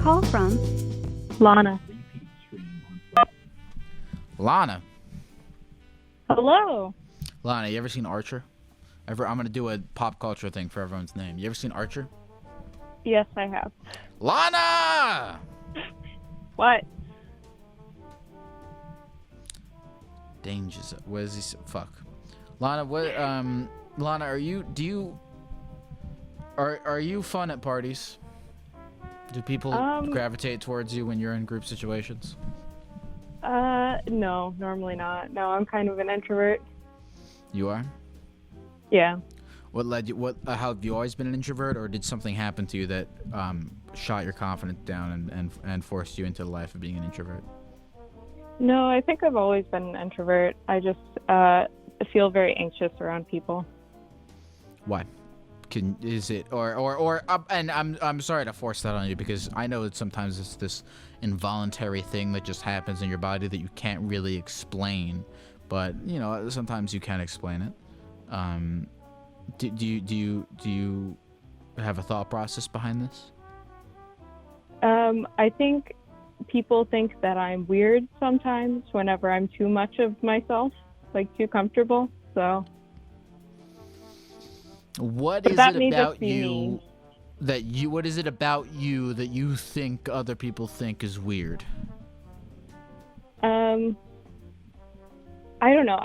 Call from Lana. Lana. Hello. Lana, you ever seen Archer? I'm going to do a pop culture thing for everyone's name. You ever seen Archer? Yes, I have. Lana! What? Dangers. Where's he? Fuck. Lana, Lana, are you fun at parties? Do people gravitate towards you when you're in group situations? No, normally not. No, I'm kind of an introvert. You are? Yeah. What led you? How have you always been an introvert, or did something happen to you that shot your confidence down and forced you into the life of being an introvert? No, I think I've always been an introvert. I just feel very anxious around people. Why? Is it and I'm sorry to force that on you, because I know that sometimes it's this involuntary thing that just happens in your body that you can't really explain, but you know, sometimes you can explain it. Do you have a thought process behind this? I think people think that I'm weird sometimes whenever I'm too much of myself, like too comfortable. So what is it about you what is it about you that you think other people think is weird? I don't know.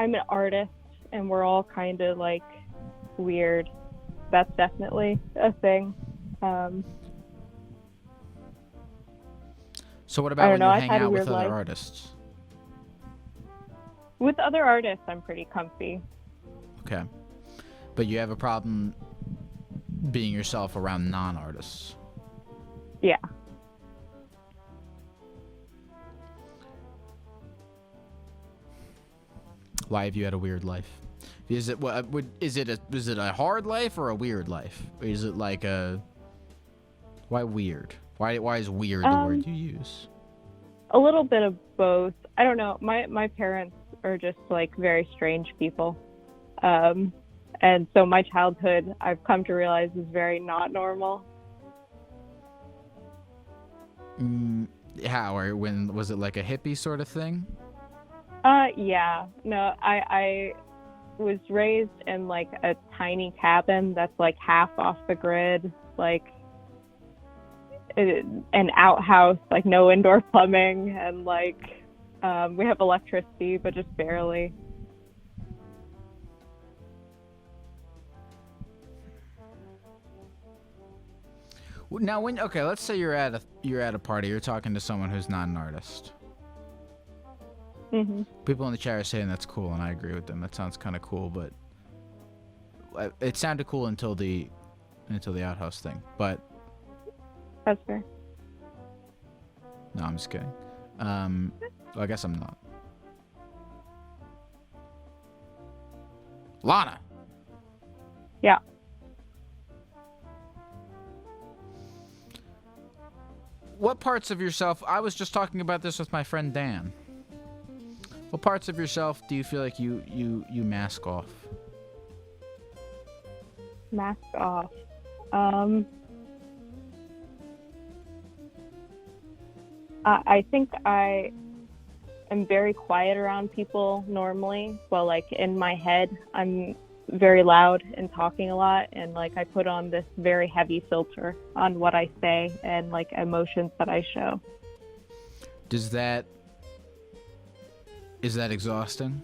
I'm an artist, and we're all kind of like weird. That's definitely a thing. So what about when you hang out with other life. artists? With other artists, I'm pretty comfy. Okay. But you have a problem being yourself around non-artists? Yeah. Why have you had a weird life? Is it a hard life or a weird life? Or is it like why weird? Why is weird the word you use? A little bit of both. I don't know. My parents are just like very strange people. And so my childhood, I've come to realize, is very not normal. How? Or when was it like a hippie sort of thing? Yeah. No, I was raised in like a tiny cabin that's like half off the grid, like an outhouse, like no indoor plumbing, and like we have electricity, but just barely. Now, let's say you're at a party, you're talking to someone who's not an artist. Mm-hmm. People in the chat are saying that's cool, and I agree with them. That sounds kind of cool, but it sounded cool until the outhouse thing. But that's fair. No, I'm just kidding. Well, I guess I'm not. Lana. Yeah. What parts of yourself? I was just talking about this with my friend Dan. What parts of yourself do you feel like you mask off? Mask off. I think I am very quiet around people normally. Well, like in my head, I'm very loud and talking a lot, and like I put on this very heavy filter on what I say and like emotions that I show. Is that exhausting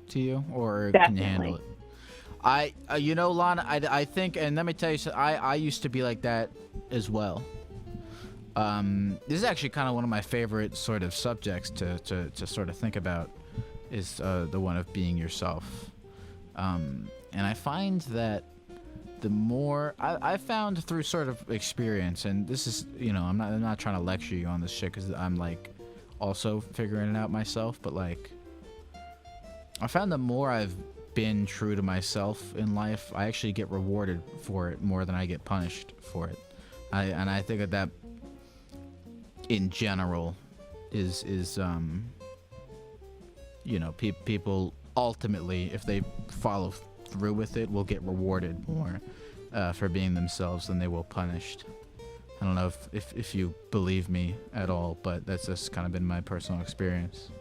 to you, or Definitely. Can you handle it? Lana, I think, and let me tell you, I used to be like that as well. This is actually kind of one of my favorite sort of subjects to sort of think about, is the one of being yourself. And I find that the more I found through sort of experience, and this is, I'm not trying to lecture you on this shit, because I'm like also figuring it out myself, but like I found the more I've been true to myself in life, I actually get rewarded for it more than I get punished for it. I think that in general is people ultimately, if they follow through with it, will get rewarded more for being themselves than they will punished. I don't know if you believe me at all, but that's just kind of been my personal experience.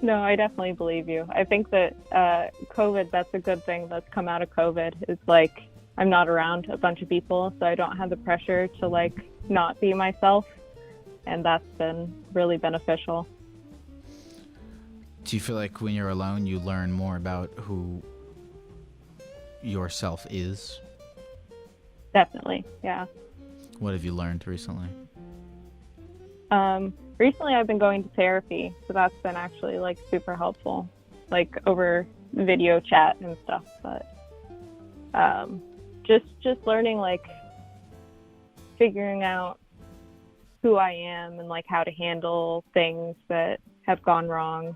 No, I definitely believe you. I think that COVID, that's a good thing that's come out of COVID. It's like I'm not around a bunch of people, so I don't have the pressure to like not be myself, and that's been really beneficial. Do you feel like when you're alone, you learn more about who yourself is? Definitely, yeah. What have you learned recently? Recently I've been going to therapy, so that's been actually like super helpful. Like over video chat and stuff, but just learning, like, figuring out who I am and like how to handle things that have gone wrong.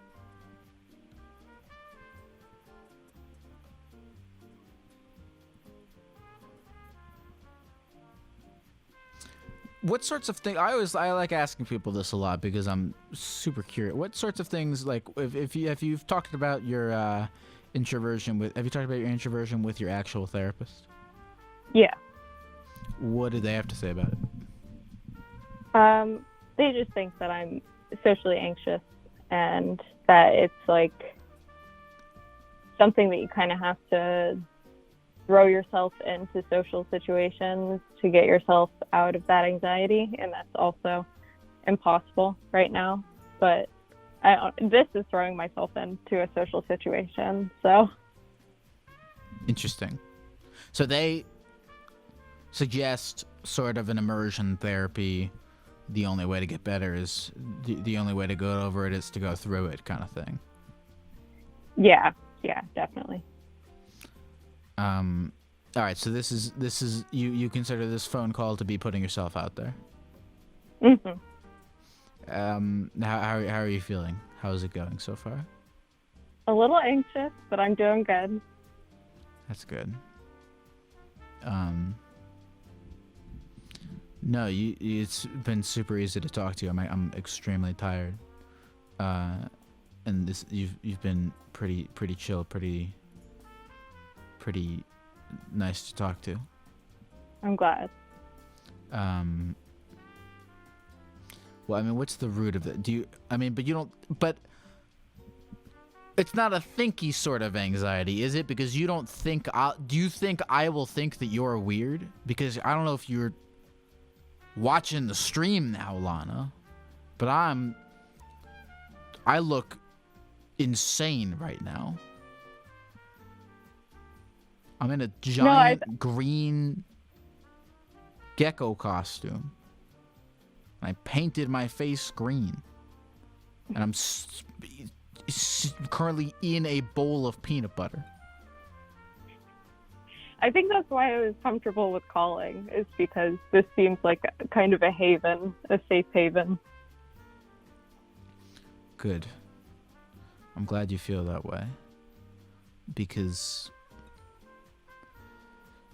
What sorts of things? I like asking people this a lot because I'm super curious. What sorts of things, like, if you've talked about your introversion with, have you talked about your introversion with your actual therapist? Yeah. What did they have to say about it? They just think that I'm socially anxious and that it's like something that you kind of have to throw yourself into social situations to get yourself out of that anxiety, and that's also impossible right now. But this is throwing myself into a social situation, so. Interesting. So they suggest sort of an immersion therapy. The only way to get better is the only way to go over it is to go through it, kind of thing. Yeah, definitely. All right. So this is you consider this phone call to be putting yourself out there. Mhm. How are you feeling? How is it going so far? A little anxious, but I'm doing good. That's good. No, it's been super easy to talk to you. I'm extremely tired, and you've been pretty chill, pretty nice to talk to. I'm glad. Well, I mean, what's the root of it? But it's not a thinky sort of anxiety, is it? Because you don't think. Do you think I will think that you're weird? Because I don't know if you're watching the stream now, Lana, but I look insane right now. I'm in a giant green gecko costume. I painted my face green, and I'm currently in a bowl of peanut butter. I think that's why I was comfortable with calling, is because this seems like kind of a haven, a safe haven. Good. I'm glad you feel that way. Because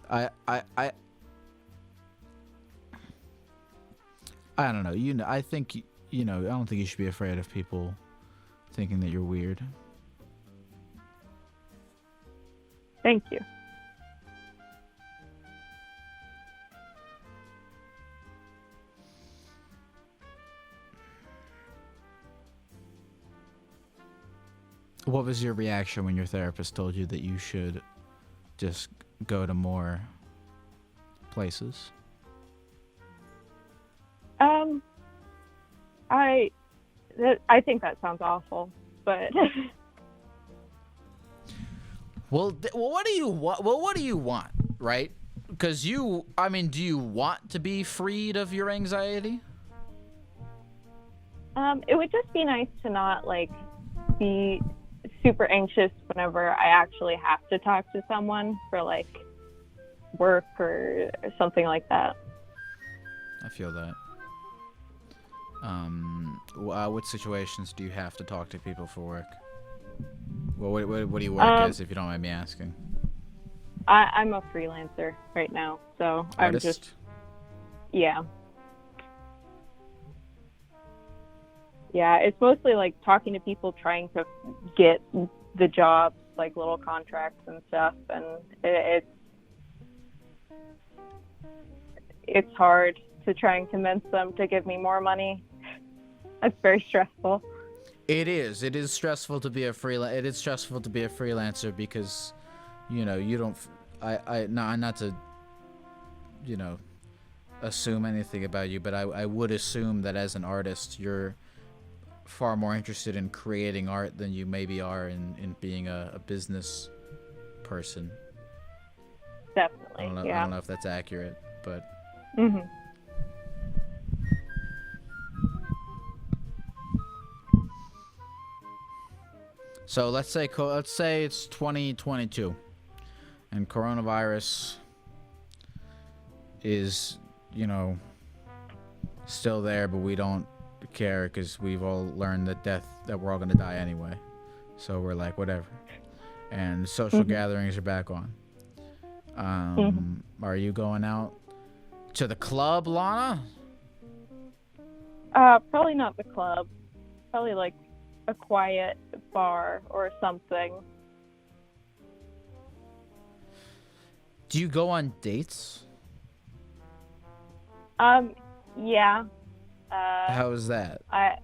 I don't know. I think I don't think you should be afraid of people thinking that you're weird. Thank you. What was your reaction when your therapist told you that you should just go to more places? I think that sounds awful, but Well, what do you want? Well, what do you want, right? Because do you want to be freed of your anxiety? It would just be nice to not like be super anxious whenever I actually have to talk to someone for like work or something like that. I feel that. What situations do you have to talk to people for work? Well, what do you work as, if you don't mind me asking? I'm a freelancer right now, so Artist? I'm just, yeah. Yeah, it's mostly like talking to people trying to get the jobs, like little contracts and stuff, and it's hard to try and convince them to give me more money. It's very stressful. It is. It is stressful to be a It is stressful to be a freelancer because, you don't. Not to, assume anything about you, but I would assume that as an artist, you're far more interested in creating art than you maybe are in being a business person. Definitely. I don't know if that's accurate, but. Mhm. So let's say it's 2022, and coronavirus is, you know, still there, but we don't care because we've all learned that we're all gonna die anyway. So we're like, whatever. And social gatherings are back on. Are you going out to the club, Lana? Probably not the club. Probably like a quiet bar or something. Do you go on dates? Yeah. How is that? I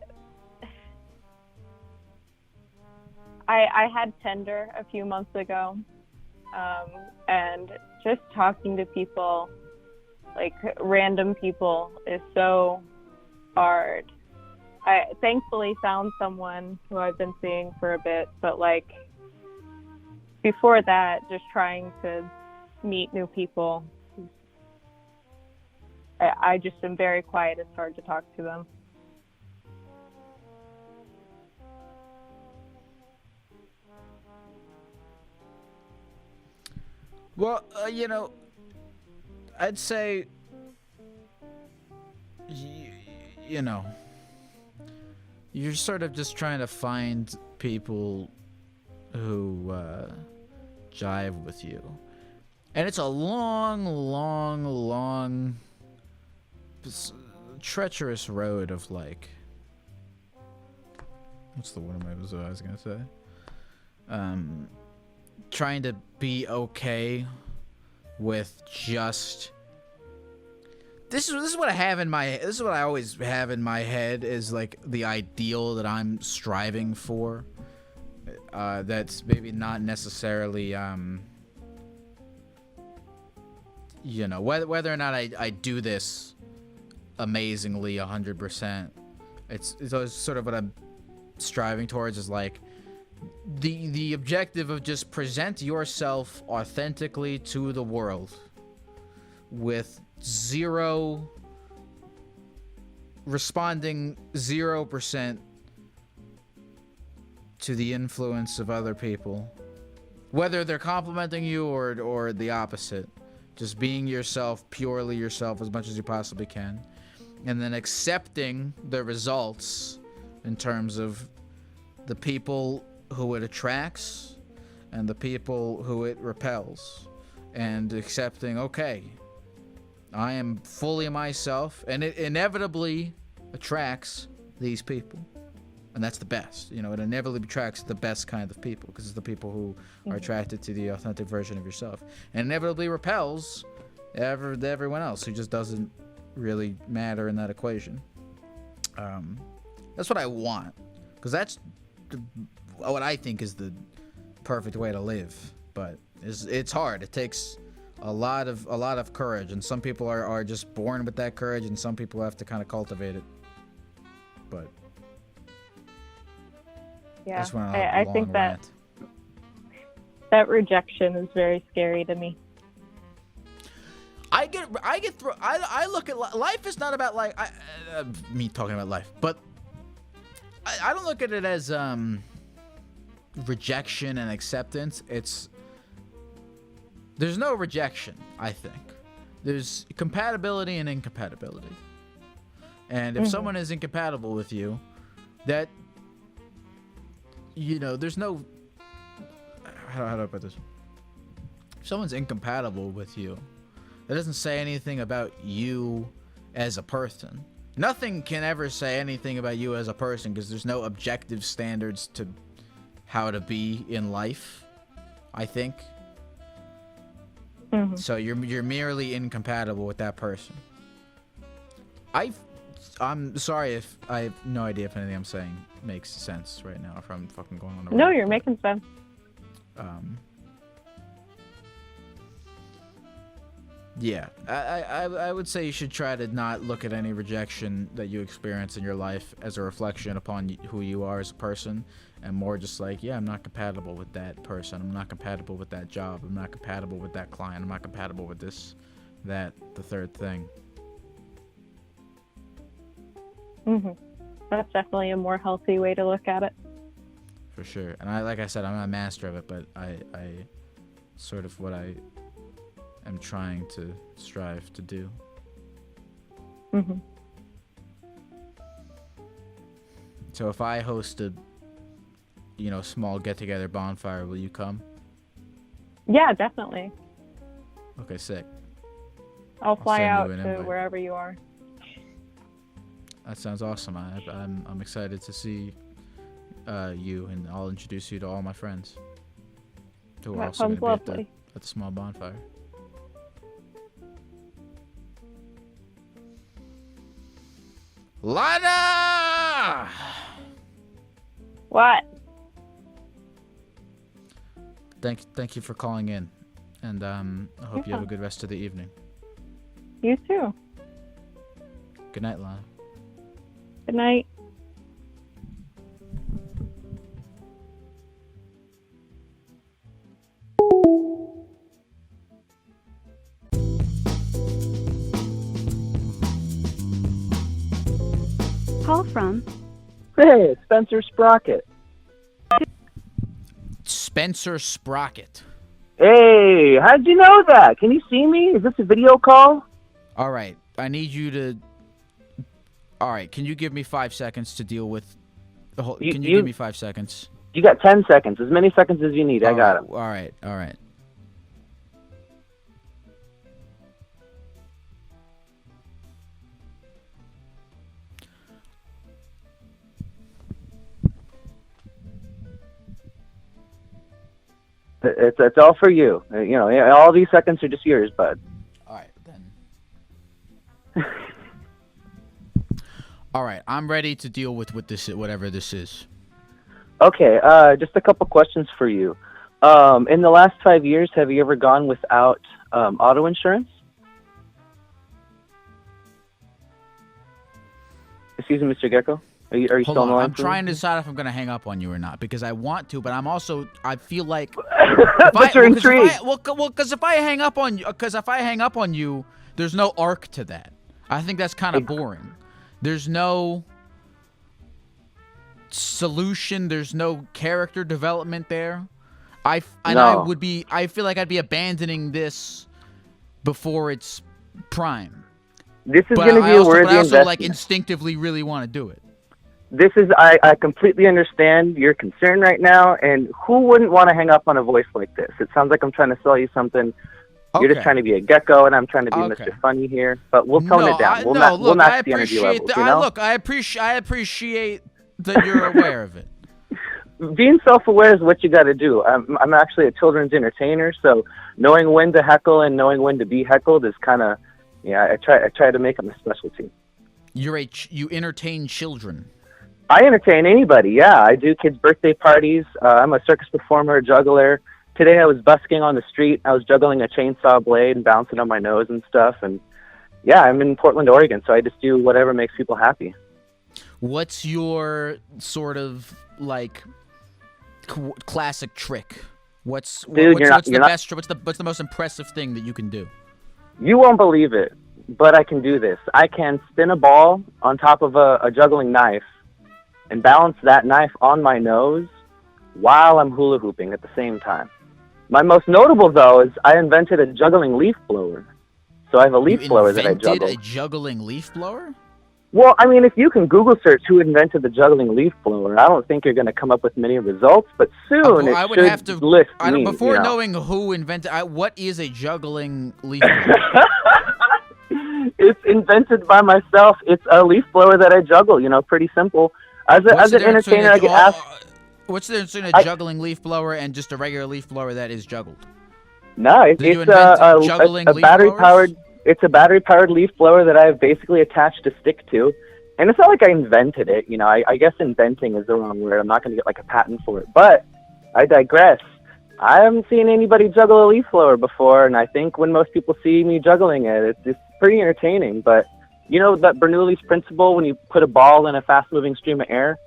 had Tinder a few months ago, and just talking to people, like random people, is so hard. I thankfully found someone who I've been seeing for a bit, but like before that, just trying to meet new people, I just am very quiet. It's hard to talk to them. Well, you know, I'd say, you know, you're sort of just trying to find people who jive with you. And it's a long, long, long, treacherous road of like, what's the word I was going to say? Trying to be okay with just this is what I have in my this is what I always have in my head is like the ideal that I'm striving for, that's maybe not necessarily you know, whether or not I do this amazingly 100%, it's always sort of what I'm striving towards is like the objective of just present yourself authentically to the world with responding 0% to the influence of other people, whether they're complimenting you or the opposite. Just being yourself, purely yourself as much as you possibly can, and then accepting the results in terms of the people who it attracts and the people who it repels, and accepting, okay, I am fully myself, and it inevitably attracts these people, and that's the best. You know, it inevitably attracts the best kind of people because it's the people who are attracted to the authentic version of yourself, and inevitably repels everyone else who just doesn't really matter in that equation. That's what I want, because that's what I think is the perfect way to live. But it's hard. It takes a lot of courage, and some people are just born with that courage, and some people have to kind of cultivate it. But yeah, I think that rejection is very scary to me. I look at life is not about like me talking about life, but I don't look at it as rejection and acceptance. There's no rejection, I think. There's compatibility and incompatibility. And if someone is incompatible with you, that, you know, there's no, how do I put this? If someone's incompatible with you, that doesn't say anything about you as a person. Nothing can ever say anything about you as a person because there's no objective standards to how to be in life, I think. So you're merely incompatible with that person. I'm sorry if I have no idea if anything I'm saying makes sense right now, if I'm fucking going on a No, you're making sense. Yeah, I would say you should try to not look at any rejection that you experience in your life as a reflection upon who you are as a person, and more just like, yeah, I'm not compatible with that person. I'm not compatible with that job. I'm not compatible with that client. I'm not compatible with this, that, the third thing. That's definitely a more healthy way to look at it. for sure. And like I said, I'm not a master of it, but I sort of what I am trying to strive to do. Mhm. So if I host a, small get-together bonfire, will you come? Yeah, definitely. Okay, sick. I'll fly send you out an to invite. wherever you are. That sounds awesome. I'm excited to see you, and I'll introduce you to all my friends who are That also sounds going to be lovely. at the small bonfire. Lana! What? Thank you for calling in, and I hope you have a good rest of the evening. You too. Good night, Lana. Good night. Call from Hey, Spencer Sprocket. Spencer Sprocket. Hey, how'd you know that? Can you see me? Is this a video call? All right, I need you to. All right, can you give me 5 seconds to deal with the whole? Can you give me 5 seconds? You got 10 seconds. As many seconds as you need. I got 'em. All right. It's all for you. All these seconds are just yours, bud. All right, then. All right, I'm ready to deal with whatever this is. Okay, just a couple questions for you. In the last 5 years, have you ever gone without auto insurance? Excuse me, Mr. Gecko? Are you Hold still on on, the line? I'm for trying me? to decide if I'm going to hang up on you or not, because I want to, but I feel like But you're intrigued. because if I hang up on you, there's no arc to that. I think that's kind of boring. There's no solution, there's no character development there. I feel like I'd be abandoning this before its prime. This is going to be a worthy But I also investment. instinctively really want to do it. I completely understand your concern right now, and who wouldn't want to hang up on a voice like this? It sounds like I'm trying to sell you something. Okay. You're just trying to be a gecko, and I'm trying to be Okay. Mr. Funny here. But we'll tone it down. We'll match the energy levels. I appreciate that you're aware of it. Being self-aware is what you got to do. I'm actually a children's entertainer, so knowing when to heckle and knowing when to be heckled is kind of, I try to make them a specialty. You entertain children. I entertain anybody, yeah. I do kids' birthday parties. I'm a circus performer, a juggler. Today I was busking on the street. I was juggling a chainsaw blade and bouncing on my nose and stuff. And yeah, I'm in Portland, Oregon, so I just do whatever makes people happy. What's your sort of classic trick? What's the most impressive thing that you can do? You won't believe it, but I can do this. I can spin a ball on top of a juggling knife and balance that knife on my nose while I'm hula hooping at the same time. My most notable, though, is I invented a juggling leaf blower. So I have a leaf blower that I juggle. You invented a juggling leaf blower? Well, I mean, if you can Google search who invented the juggling leaf blower, I don't think you're going to come up with many results, but soon it should list me. Before knowing who invented, what is a juggling leaf blower? It's invented by myself. It's a leaf blower that I juggle, pretty simple. As an entertainer, I get asked... What's the difference between a juggling leaf blower and just a regular leaf blower that is juggled? No, it's a battery-powered... It's a battery-powered leaf blower that I've basically attached a stick to. And it's not like I invented it. I guess inventing is the wrong word. I'm not going to get a patent for it. But I digress. I haven't seen anybody juggle a leaf blower before, and I think when most people see me juggling it, it's pretty entertaining. But you know that Bernoulli's principle when you put a ball in a fast-moving stream of air?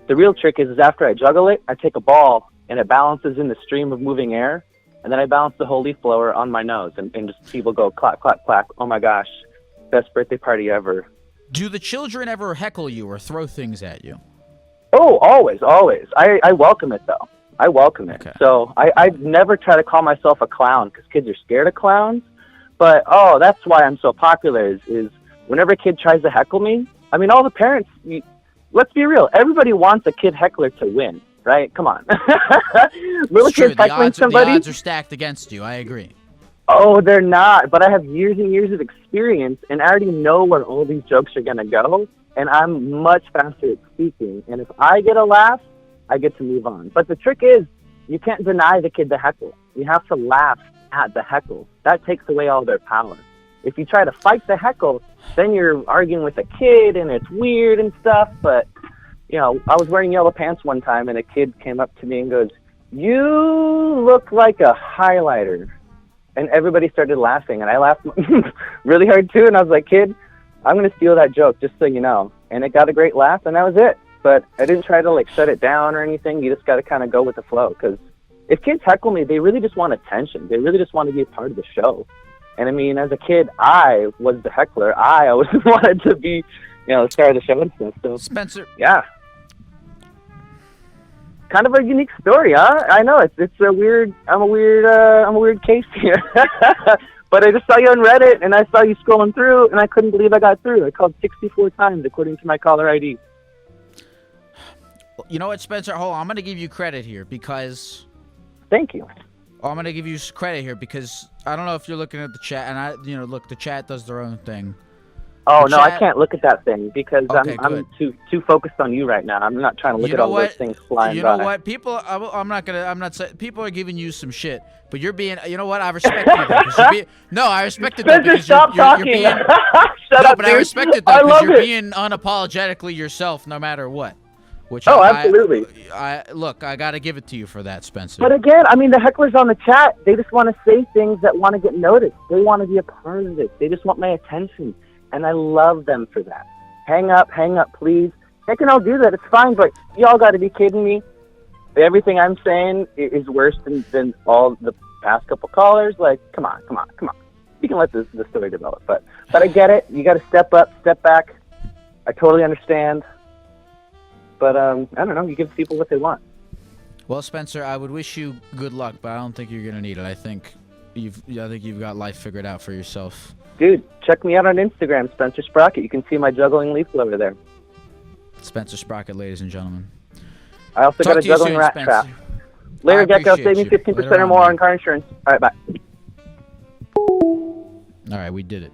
The real trick is after I juggle it, I take a ball, and it balances in the stream of moving air, and then I balance the whole leaf blower on my nose, and just people go clack, clack, clack. Oh my gosh, best birthday party ever. Do the children ever heckle you or throw things at you? Oh, always, always. I welcome it though. I welcome it. Okay. So I never try to call myself a clown because kids are scared of clowns. But that's why I'm so popular. Is whenever a kid tries to heckle me, I mean, all the parents. Let's be real. Everybody wants a kid heckler to win, right? Come on. Little It's true. kids heckling somebody. The odds are stacked against you. I agree. Oh, they're not. But I have years and years of experience, and I already know where all these jokes are gonna go. And I'm much faster at speaking. And if I get a laugh, I get to move on. But the trick is, you can't deny the kid the heckle. You have to laugh at the heckle. That takes away all their power. If you try to fight the heckle, then you're arguing with a kid, and it's weird and stuff. But, I was wearing yellow pants one time, and a kid came up to me and goes, "You look like a highlighter." And everybody started laughing, and I laughed really hard, too. And I was like, "Kid, I'm going to steal that joke, just so you know." And it got a great laugh, and that was it. But I didn't try to, shut it down or anything. You just got to kind of go with the flow. Because if kids heckle me, they really just want attention. They really just want to be a part of the show. And, I mean, as a kid, I was the heckler. I always wanted to be, the star of the show and stuff. So, Spencer. Yeah. Kind of a unique story, huh? I know it's a weird. I'm a weird case here. But I just saw you on Reddit, and I saw you scrolling through, and I couldn't believe I got through. I called 64 times, according to my caller ID. You know what, Spencer? Hold on. I'm going to give you credit here because... Thank you. I'm going to give you credit here because I don't know if you're looking at the chat, and look, the chat does their own thing. Oh, no, I can't look at that thing because Okay, I'm too focused on you right now. I'm not trying to look at all those things flying by. You know what? People, I'm not saying, people are giving you some shit, but you're being, you know what? I respect you. No, I respect it though because you're being, Shut up, but dude. I respect it though because you're being unapologetically yourself no matter what. Which absolutely. Look, I got to give it to you for that, Spencer. But again, I mean, the hecklers on the chat, they just want to say things that want to get noticed. They want to be a part of it. They just want my attention. And I love them for that. Hang up, please. They can all do that. It's fine, but y'all got to be kidding me. Everything I'm saying is worse than all the past couple callers. Like, come on. You can let the story develop. But I get it. You got to step up, step back. I totally understand. But I don't know. You give people what they want. Well, Spencer, I would wish you good luck, but I don't think you're gonna need it. I think you've got life figured out for yourself. Dude, check me out on Instagram, Spencer Sprocket. You can see my juggling leaf over there. Spencer Sprocket, ladies and gentlemen. I also got a juggling rat trap. Later, Gecko. Save me 15% or more on car insurance. All right, bye. All right, we did it.